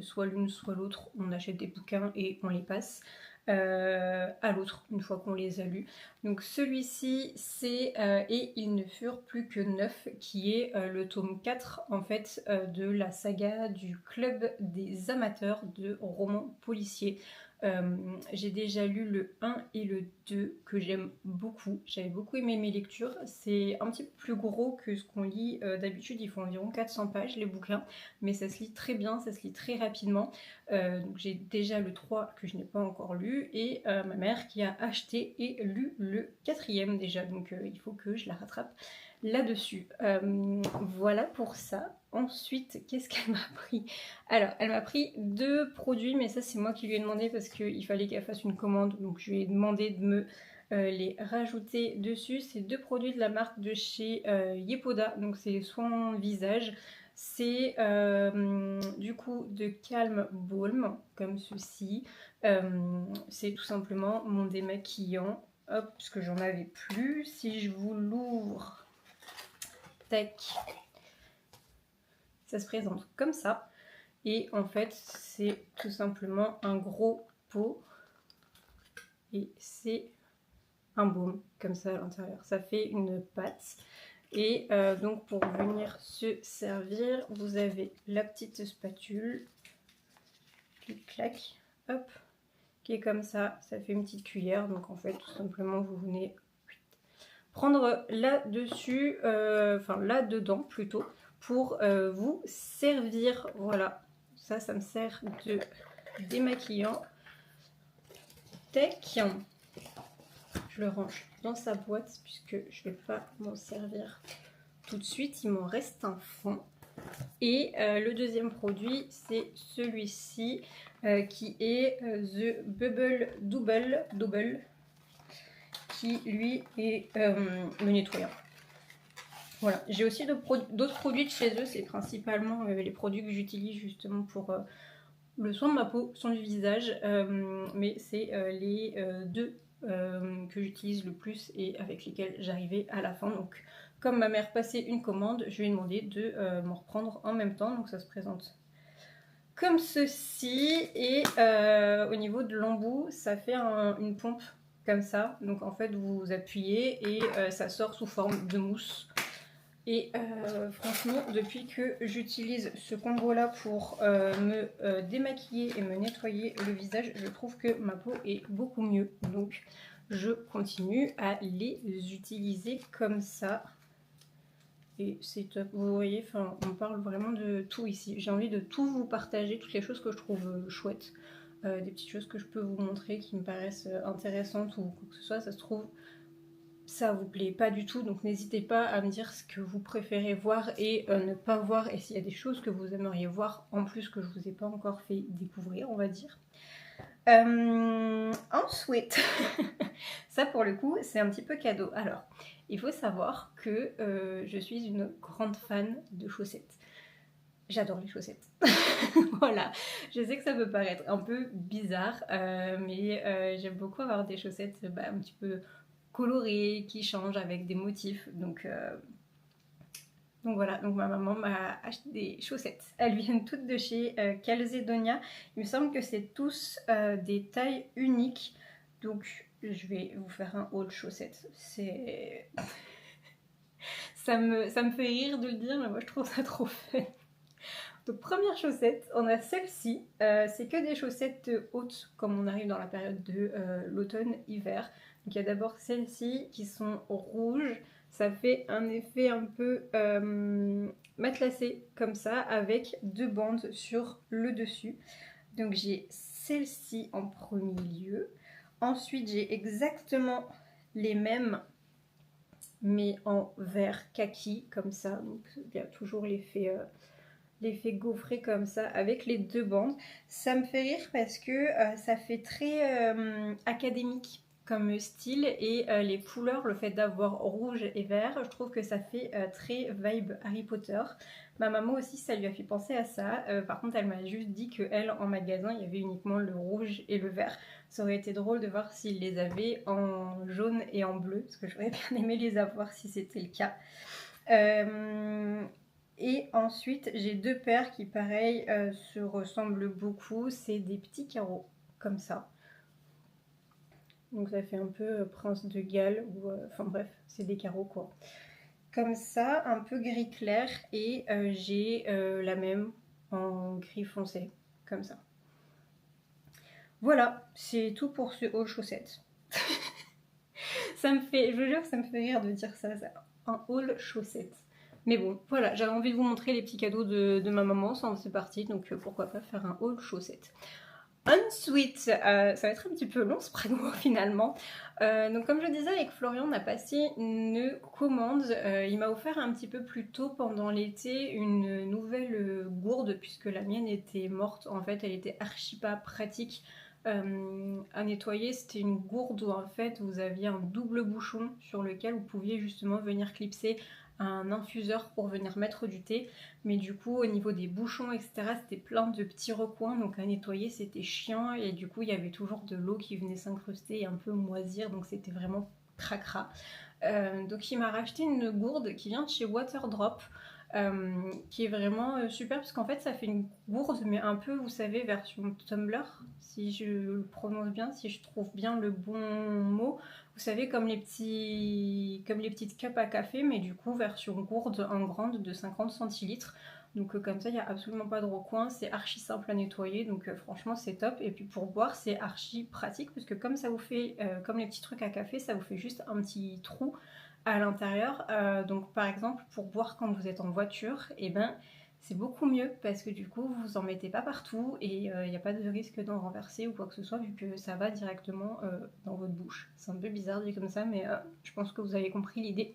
soit l'une, soit l'autre, on achète des bouquins et on les passe à l'autre une fois qu'on les a lus. Donc celui-ci, c'est Et ils ne furent plus que 9, qui est le tome 4 en fait de la saga du Club des amateurs de romans policiers. J'ai déjà lu le 1 et le 2 que j'aime beaucoup. J'avais beaucoup aimé mes lectures. C'est un petit peu plus gros que ce qu'on lit d'habitude. Ils font environ 400 pages les bouquins, mais ça se lit très bien, ça se lit très rapidement. Donc j'ai déjà le 3 que je n'ai pas encore lu et ma mère qui a acheté et lu le 4e déjà. Donc il faut que je la rattrape là-dessus. Voilà pour ça. Ensuite, qu'est-ce qu'elle m'a pris? Alors, elle m'a pris 2 produits, mais ça c'est moi qui lui ai demandé parce qu'il fallait qu'elle fasse une commande, donc je lui ai demandé de me les rajouter dessus. C'est 2 produits de la marque de chez Yepoda, donc c'est les soins visage. C'est du coup de Calm Balm, comme ceci. C'est tout simplement mon démaquillant. Hop, parce que j'en avais plus. Si je vous l'ouvre, tac, ça se présente comme ça. Et en fait, c'est tout simplement un gros pot. Et c'est un baume, comme ça à l'intérieur. Ça fait une pâte. Et donc pour venir se servir, vous avez la petite spatule qui claque, hop, qui est comme ça. Ça fait une petite cuillère. Donc en fait, tout simplement, vous venez prendre là-dessus, enfin là-dedans plutôt, pour vous servir. Voilà, ça me sert de démaquillant. Tac, je le range dans sa boîte puisque je ne vais pas m'en servir tout de suite. Il m'en reste un fond. Et le deuxième produit, c'est celui-ci qui est The Bubble Double, qui lui est le nettoyant. Voilà, j'ai aussi d'autres produits de chez eux, c'est principalement les produits que j'utilise justement pour le soin de ma peau, soin du visage, mais c'est les 2 que j'utilise le plus et avec lesquels j'arrivais à la fin. Donc comme ma mère passait une commande, je lui ai demandé de m'en reprendre en même temps, donc ça se présente comme ceci. Et au niveau de l'embout, ça fait une pompe comme ça, donc en fait vous appuyez et ça sort sous forme de mousse. Et franchement, depuis que j'utilise ce combo là pour me démaquiller et me nettoyer le visage, je trouve que ma peau est beaucoup mieux. Donc je continue à les utiliser comme ça. Et c'est top. Vous voyez, on parle vraiment de tout ici. J'ai envie de tout vous partager, toutes les choses que je trouve chouettes. Des petites choses que je peux vous montrer qui me paraissent intéressantes ou quoi que ce soit. Ça se trouve, ça vous plaît pas du tout, donc n'hésitez pas à me dire ce que vous préférez voir et ne pas voir, et s'il y a des choses que vous aimeriez voir en plus que je vous ai pas encore fait découvrir, on va dire. Ensuite, ça pour le coup c'est un petit peu cadeau. Alors il faut savoir que je suis une grande fan de chaussettes. J'adore les chaussettes. Voilà, je sais que ça peut paraître un peu bizarre, mais j'aime beaucoup avoir des chaussettes un petit peu colorées, qui changent avec des motifs. Donc voilà, donc ma maman m'a acheté des chaussettes. Elles viennent toutes de chez Calzedonia. Il me semble que c'est tous des tailles uniques. Donc je vais vous faire un haul chaussettes. C'est... ça me fait rire de le dire, mais moi je trouve ça trop fun. Donc première chaussette, on a celle-ci. C'est que des chaussettes hautes, comme on arrive dans la période de l'automne-hiver. Donc il y a d'abord celles-ci qui sont rouges. Ça fait un effet un peu matelassé comme ça, avec 2 bandes sur le dessus. Donc j'ai celle-ci en premier lieu. Ensuite j'ai exactement les mêmes, mais en vert kaki comme ça. Donc il y a toujours l'effet l'effet gaufré comme ça avec les deux bandes. Ça me fait rire parce que ça fait très académique comme style et les couleurs, le fait d'avoir rouge et vert, je trouve que ça fait très vibe Harry Potter. Ma maman aussi, ça lui a fait penser à ça. Par contre, elle m'a juste dit qu'elle, en magasin, il y avait uniquement le rouge et le vert. Ça aurait été drôle de voir s'ils les avaient en jaune et en bleu, parce que j'aurais bien aimé les avoir si c'était le cas. Et ensuite, j'ai deux paires qui, pareil, se ressemblent beaucoup. C'est des petits carreaux, comme ça. Donc ça fait un peu prince de Galles, ou enfin bref, c'est des carreaux quoi. Comme ça, un peu gris clair, et j'ai la même en gris foncé, comme ça. Voilà, c'est tout pour ce haul chaussette. Ça me fait, je vous jure, ça me fait rire de dire ça, un haul chaussette. Mais bon, voilà, j'avais envie de vous montrer les petits cadeaux de ma maman, ça en faisait partie, donc pourquoi pas faire un haul chaussette. Ensuite, ça va être un petit peu long ce prénom finalement. Donc comme je disais, avec Florian, on a passé une commande. Il m'a offert un petit peu plus tôt pendant l'été une nouvelle gourde, puisque la mienne était morte. En fait, elle était archi pas pratique à nettoyer. C'était une gourde où en fait vous aviez un double bouchon sur lequel vous pouviez justement venir clipser un infuseur pour venir mettre du thé, mais du coup au niveau des bouchons etc c'était plein de petits recoins, donc à nettoyer c'était chiant, et du coup il y avait toujours de l'eau qui venait s'incruster et un peu moisir, donc c'était vraiment cracra. Donc il m'a racheté une gourde qui vient de chez Waterdrop, qui est vraiment super, parce qu'en fait ça fait une gourde mais un peu, vous savez, version tumbler, si je le prononce bien, si je trouve bien le bon mot. Vous savez, comme les petites cups à café, mais du coup version gourde en grande de 50 centilitres. Donc comme ça, il n'y a absolument pas de recoin, c'est archi simple à nettoyer, donc franchement c'est top. Et puis pour boire, c'est archi pratique, parce que comme ça vous fait, comme les petits trucs à café, ça vous fait juste un petit trou à l'intérieur. Donc par exemple, pour boire quand vous êtes en voiture, et ben c'est beaucoup mieux, parce que du coup vous en mettez pas partout et il n'y a pas de risque d'en renverser ou quoi que ce soit, vu que ça va directement dans votre bouche. C'est un peu bizarre dit comme ça, mais je pense que vous avez compris l'idée.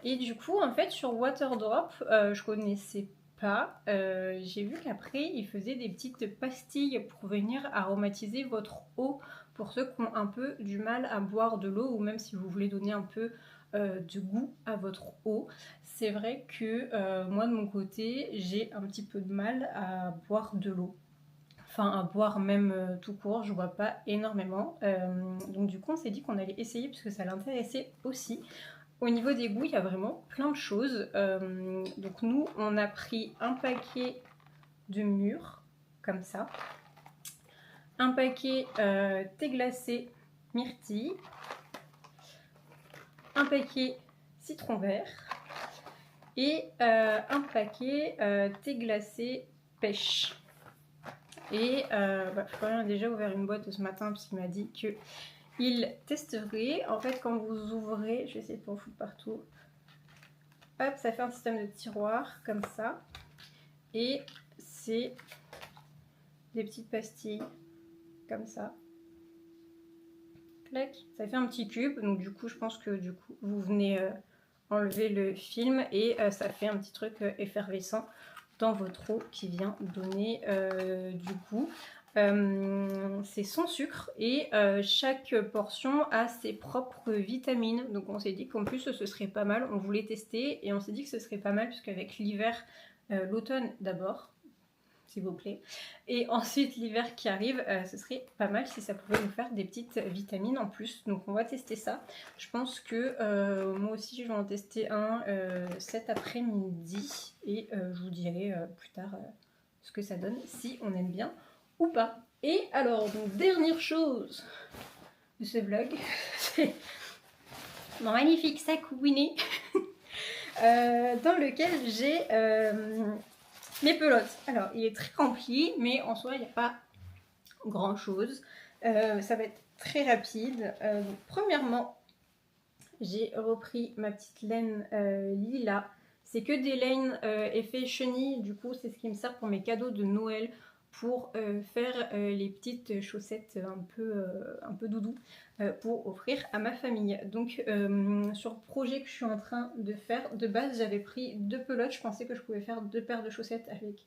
Et du coup, en fait, sur Waterdrop, je connaissais pas. J'ai vu qu'après, ils faisaient des petites pastilles pour venir aromatiser votre eau, pour ceux qui ont un peu du mal à boire de l'eau, ou même si vous voulez donner un peu de goût à votre eau. C'est vrai que moi, de mon côté, j'ai un petit peu de mal à boire de l'eau. Enfin, à boire même tout court, je bois pas énormément. Donc du coup, on s'est dit qu'on allait essayer, puisque ça l'intéressait aussi. Au niveau des goûts, il y a vraiment plein de choses. Donc nous, on a pris un paquet de mûres, comme ça. Un paquet thé glacé myrtille. Un paquet citron vert. Et un paquet thé glacé pêche. Et Florian a déjà ouvert une boîte ce matin, parce qu'il m'a dit qu'il testerait. En fait, quand vous ouvrez, je vais essayer de pas en foutre partout. Hop, ça fait un système de tiroir comme ça, et c'est des petites pastilles comme ça. Clac, ça fait un petit cube, donc du coup je pense que du coup vous venez enlever le film et ça fait un petit truc effervescent dans votre eau qui vient donner du goût. C'est sans sucre et chaque portion a ses propres vitamines, donc on s'est dit qu'en plus ce serait pas mal, on voulait tester et on s'est dit que ce serait pas mal puisqu'avec l'hiver, l'automne d'abord s'il vous plaît, et ensuite l'hiver qui arrive, ce serait pas mal si ça pouvait nous faire des petites vitamines en plus, donc on va tester ça. Je pense que moi aussi je vais en tester un cet après-midi et je vous dirai plus tard ce que ça donne, si on aime bien ou pas. Et alors, donc, dernière chose de ce vlog, c'est mon magnifique sac Winnie dans lequel j'ai mes pelotes. Alors, il est très rempli, mais en soi, il n'y a pas grand chose. Ça va être très rapide. Donc, premièrement, j'ai repris ma petite laine lilas. C'est que des laines effet chenille, du coup, c'est ce qui me sert pour mes cadeaux de Noël. pour faire les petites chaussettes un peu doudou pour offrir à ma famille. Donc sur le projet que je suis en train de faire, de base j'avais pris 2 pelotes, je pensais que je pouvais faire 2 paires de chaussettes avec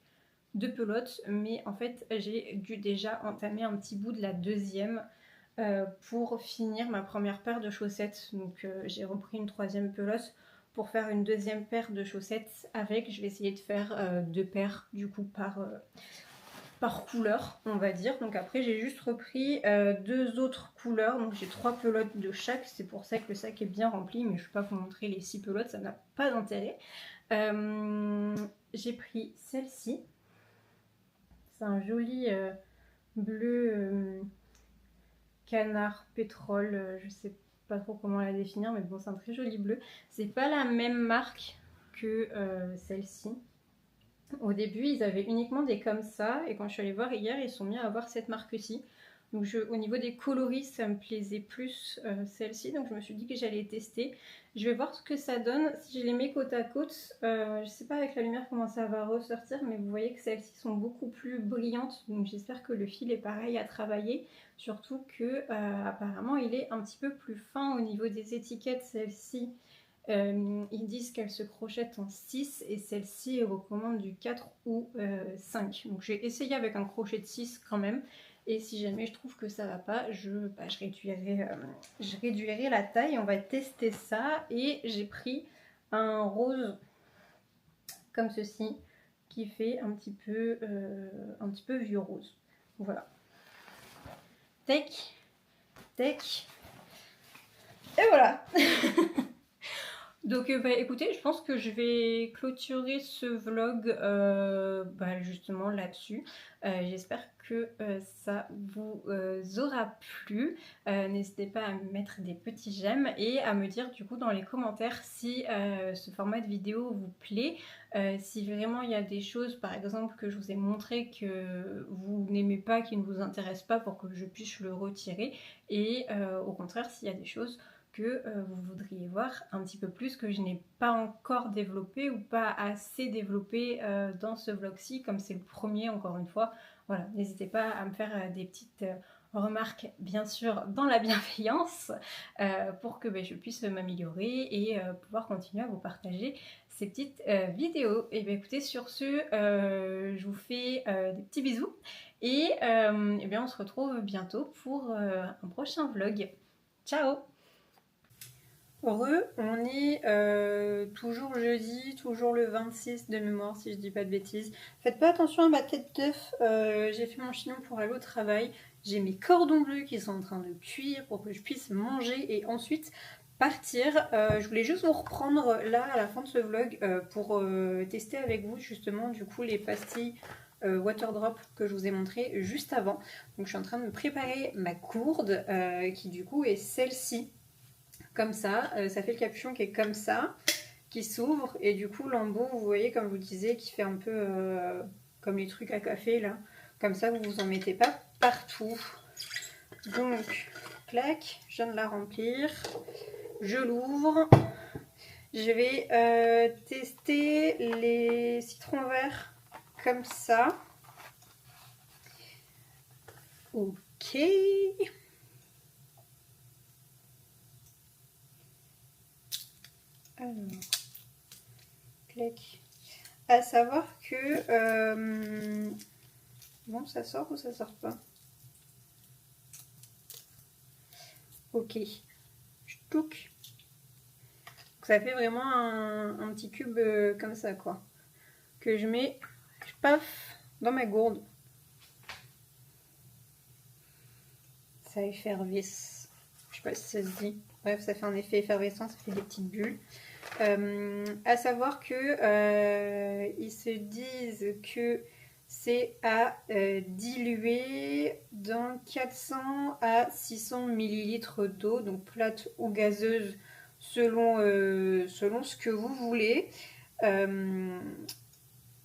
2 pelotes, mais en fait j'ai dû déjà entamer un petit bout de la deuxième pour finir ma première paire de chaussettes. Donc j'ai repris une 3e pelote pour faire une 2e paire de chaussettes avec. Je vais essayer de faire 2 paires du coup par couleur, on va dire. Donc après j'ai juste repris 2 autres couleurs, donc j'ai 3 pelotes de chaque. C'est pour ça que le sac est bien rempli, mais je ne vais pas vous montrer les 6 pelotes, ça n'a pas d'intérêt. J'ai pris celle-ci, c'est un joli bleu canard pétrole, je sais pas trop comment la définir, mais bon, c'est un très joli bleu. C'est pas la même marque que celle-ci. Au début, ils avaient uniquement des comme ça, et quand je suis allée voir hier, ils sont mis à avoir cette marque-ci. Donc au niveau des coloris, ça me plaisait plus celle-ci, donc je me suis dit que j'allais tester. Je vais voir ce que ça donne si je les mets côte à côte. Je sais pas avec la lumière comment ça va ressortir, mais vous voyez que celles-ci sont beaucoup plus brillantes, donc j'espère que le fil est pareil à travailler. Surtout que apparemment il est un petit peu plus fin au niveau des étiquettes. Celle-ci, ils disent qu'elle se crochette en 6 et celle-ci recommande du 4 ou 5. Donc j'ai essayé avec un crochet de 6 quand même. Et si jamais je trouve que ça va pas, je réduirai la taille. On va tester ça. Et j'ai pris un rose comme ceci qui fait un petit peu vieux rose. Voilà. Tac, tac. Et voilà. Donc écoutez, je pense que je vais clôturer ce vlog justement là-dessus. J'espère que ça vous aura plu. N'hésitez pas à me mettre des petits j'aime et à me dire du coup dans les commentaires si ce format de vidéo vous plaît. Si vraiment il y a des choses par exemple que je vous ai montré que vous n'aimez pas, qui ne vous intéressent pas, pour que je puisse le retirer. Et au contraire, s'il y a des choses que vous voudriez voir un petit peu plus, que je n'ai pas encore développé ou pas assez développé dans ce vlog-ci, comme c'est le premier encore une fois. Voilà, n'hésitez pas à me faire des petites remarques, bien sûr, dans la bienveillance, pour que je puisse m'améliorer et pouvoir continuer à vous partager ces petites vidéos. Et bien écoutez, sur ce, je vous fais des petits bisous et bien on se retrouve bientôt pour un prochain vlog. Ciao! Heureux, on est toujours jeudi, toujours le 26 de mémoire si je dis pas de bêtises. Faites pas attention à ma tête d'œuf, j'ai fait mon chignon pour aller au travail. J'ai mes cordons bleus qui sont en train de cuire pour que je puisse manger et ensuite partir. Je voulais juste vous reprendre là à la fin de ce vlog pour tester avec vous justement du coup les pastilles Waterdrop que je vous ai montré juste avant. Donc je suis en train de me préparer ma gourde qui du coup est celle-ci. Comme ça, ça fait le capuchon qui est comme ça, qui s'ouvre, et du coup l'embout, vous voyez, comme je vous disais, qui fait un peu comme les trucs à café là, comme ça vous vous en mettez pas partout. Donc clac, je viens de la remplir, je l'ouvre, je vais tester les citrons verts comme ça. Ok. Alors, clac. À savoir que bon, ça sort ou ça sort pas? Ok. Je touque. Ça fait vraiment un petit cube comme ça, quoi. Que je mets, paf, dans ma gourde. Ça effervesce. Je sais pas si ça se dit. Bref, ça fait un effet effervescent, ça fait des petites bulles. À savoir que ils se disent que c'est à diluer dans 400 à 600 ml d'eau, donc plate ou gazeuse selon ce que vous voulez.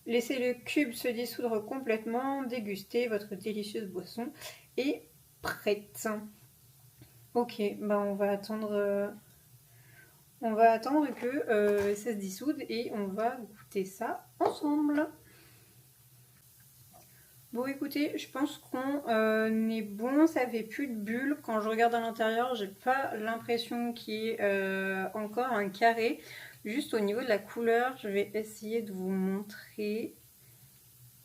Laissez le cube se dissoudre complètement, dégustez, votre délicieuse boisson est prête. Ok, bah on va attendre que ça se dissoude et on va goûter ça ensemble. Bon, écoutez, je pense qu'on est bon, ça fait plus de bulles. Quand je regarde à l'intérieur, j'ai pas l'impression qu'il y ait encore un carré. Juste au niveau de la couleur, je vais essayer de vous montrer.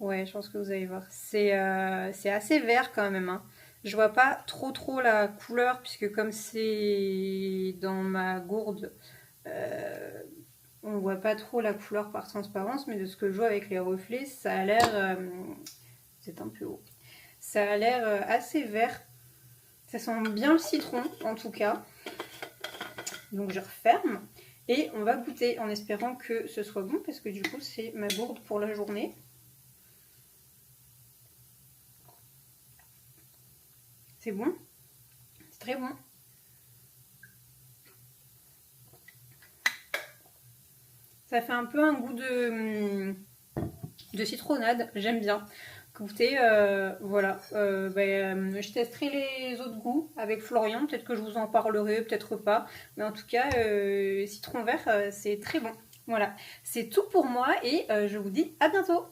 Ouais, je pense que vous allez voir. C'est assez vert quand même, hein. Je vois pas trop la couleur, puisque comme c'est dans ma gourde, euh, on voit pas trop la couleur par transparence, mais de ce que je vois avec les reflets, ça a l'air... c'est un peu haut. Ça a l'air assez vert. Ça sent bien le citron, en tout cas. Donc je referme. Et on va goûter en espérant que ce soit bon, parce que du coup, c'est ma gourde pour la journée. C'est bon. C'est très bon. Ça fait un peu un goût de citronnade. J'aime bien. Écoutez, voilà. Je testerai les autres goûts avec Florian. Peut-être que je vous en parlerai, peut-être pas. Mais en tout cas, citron vert, c'est très bon. Voilà. C'est tout pour moi et je vous dis à bientôt.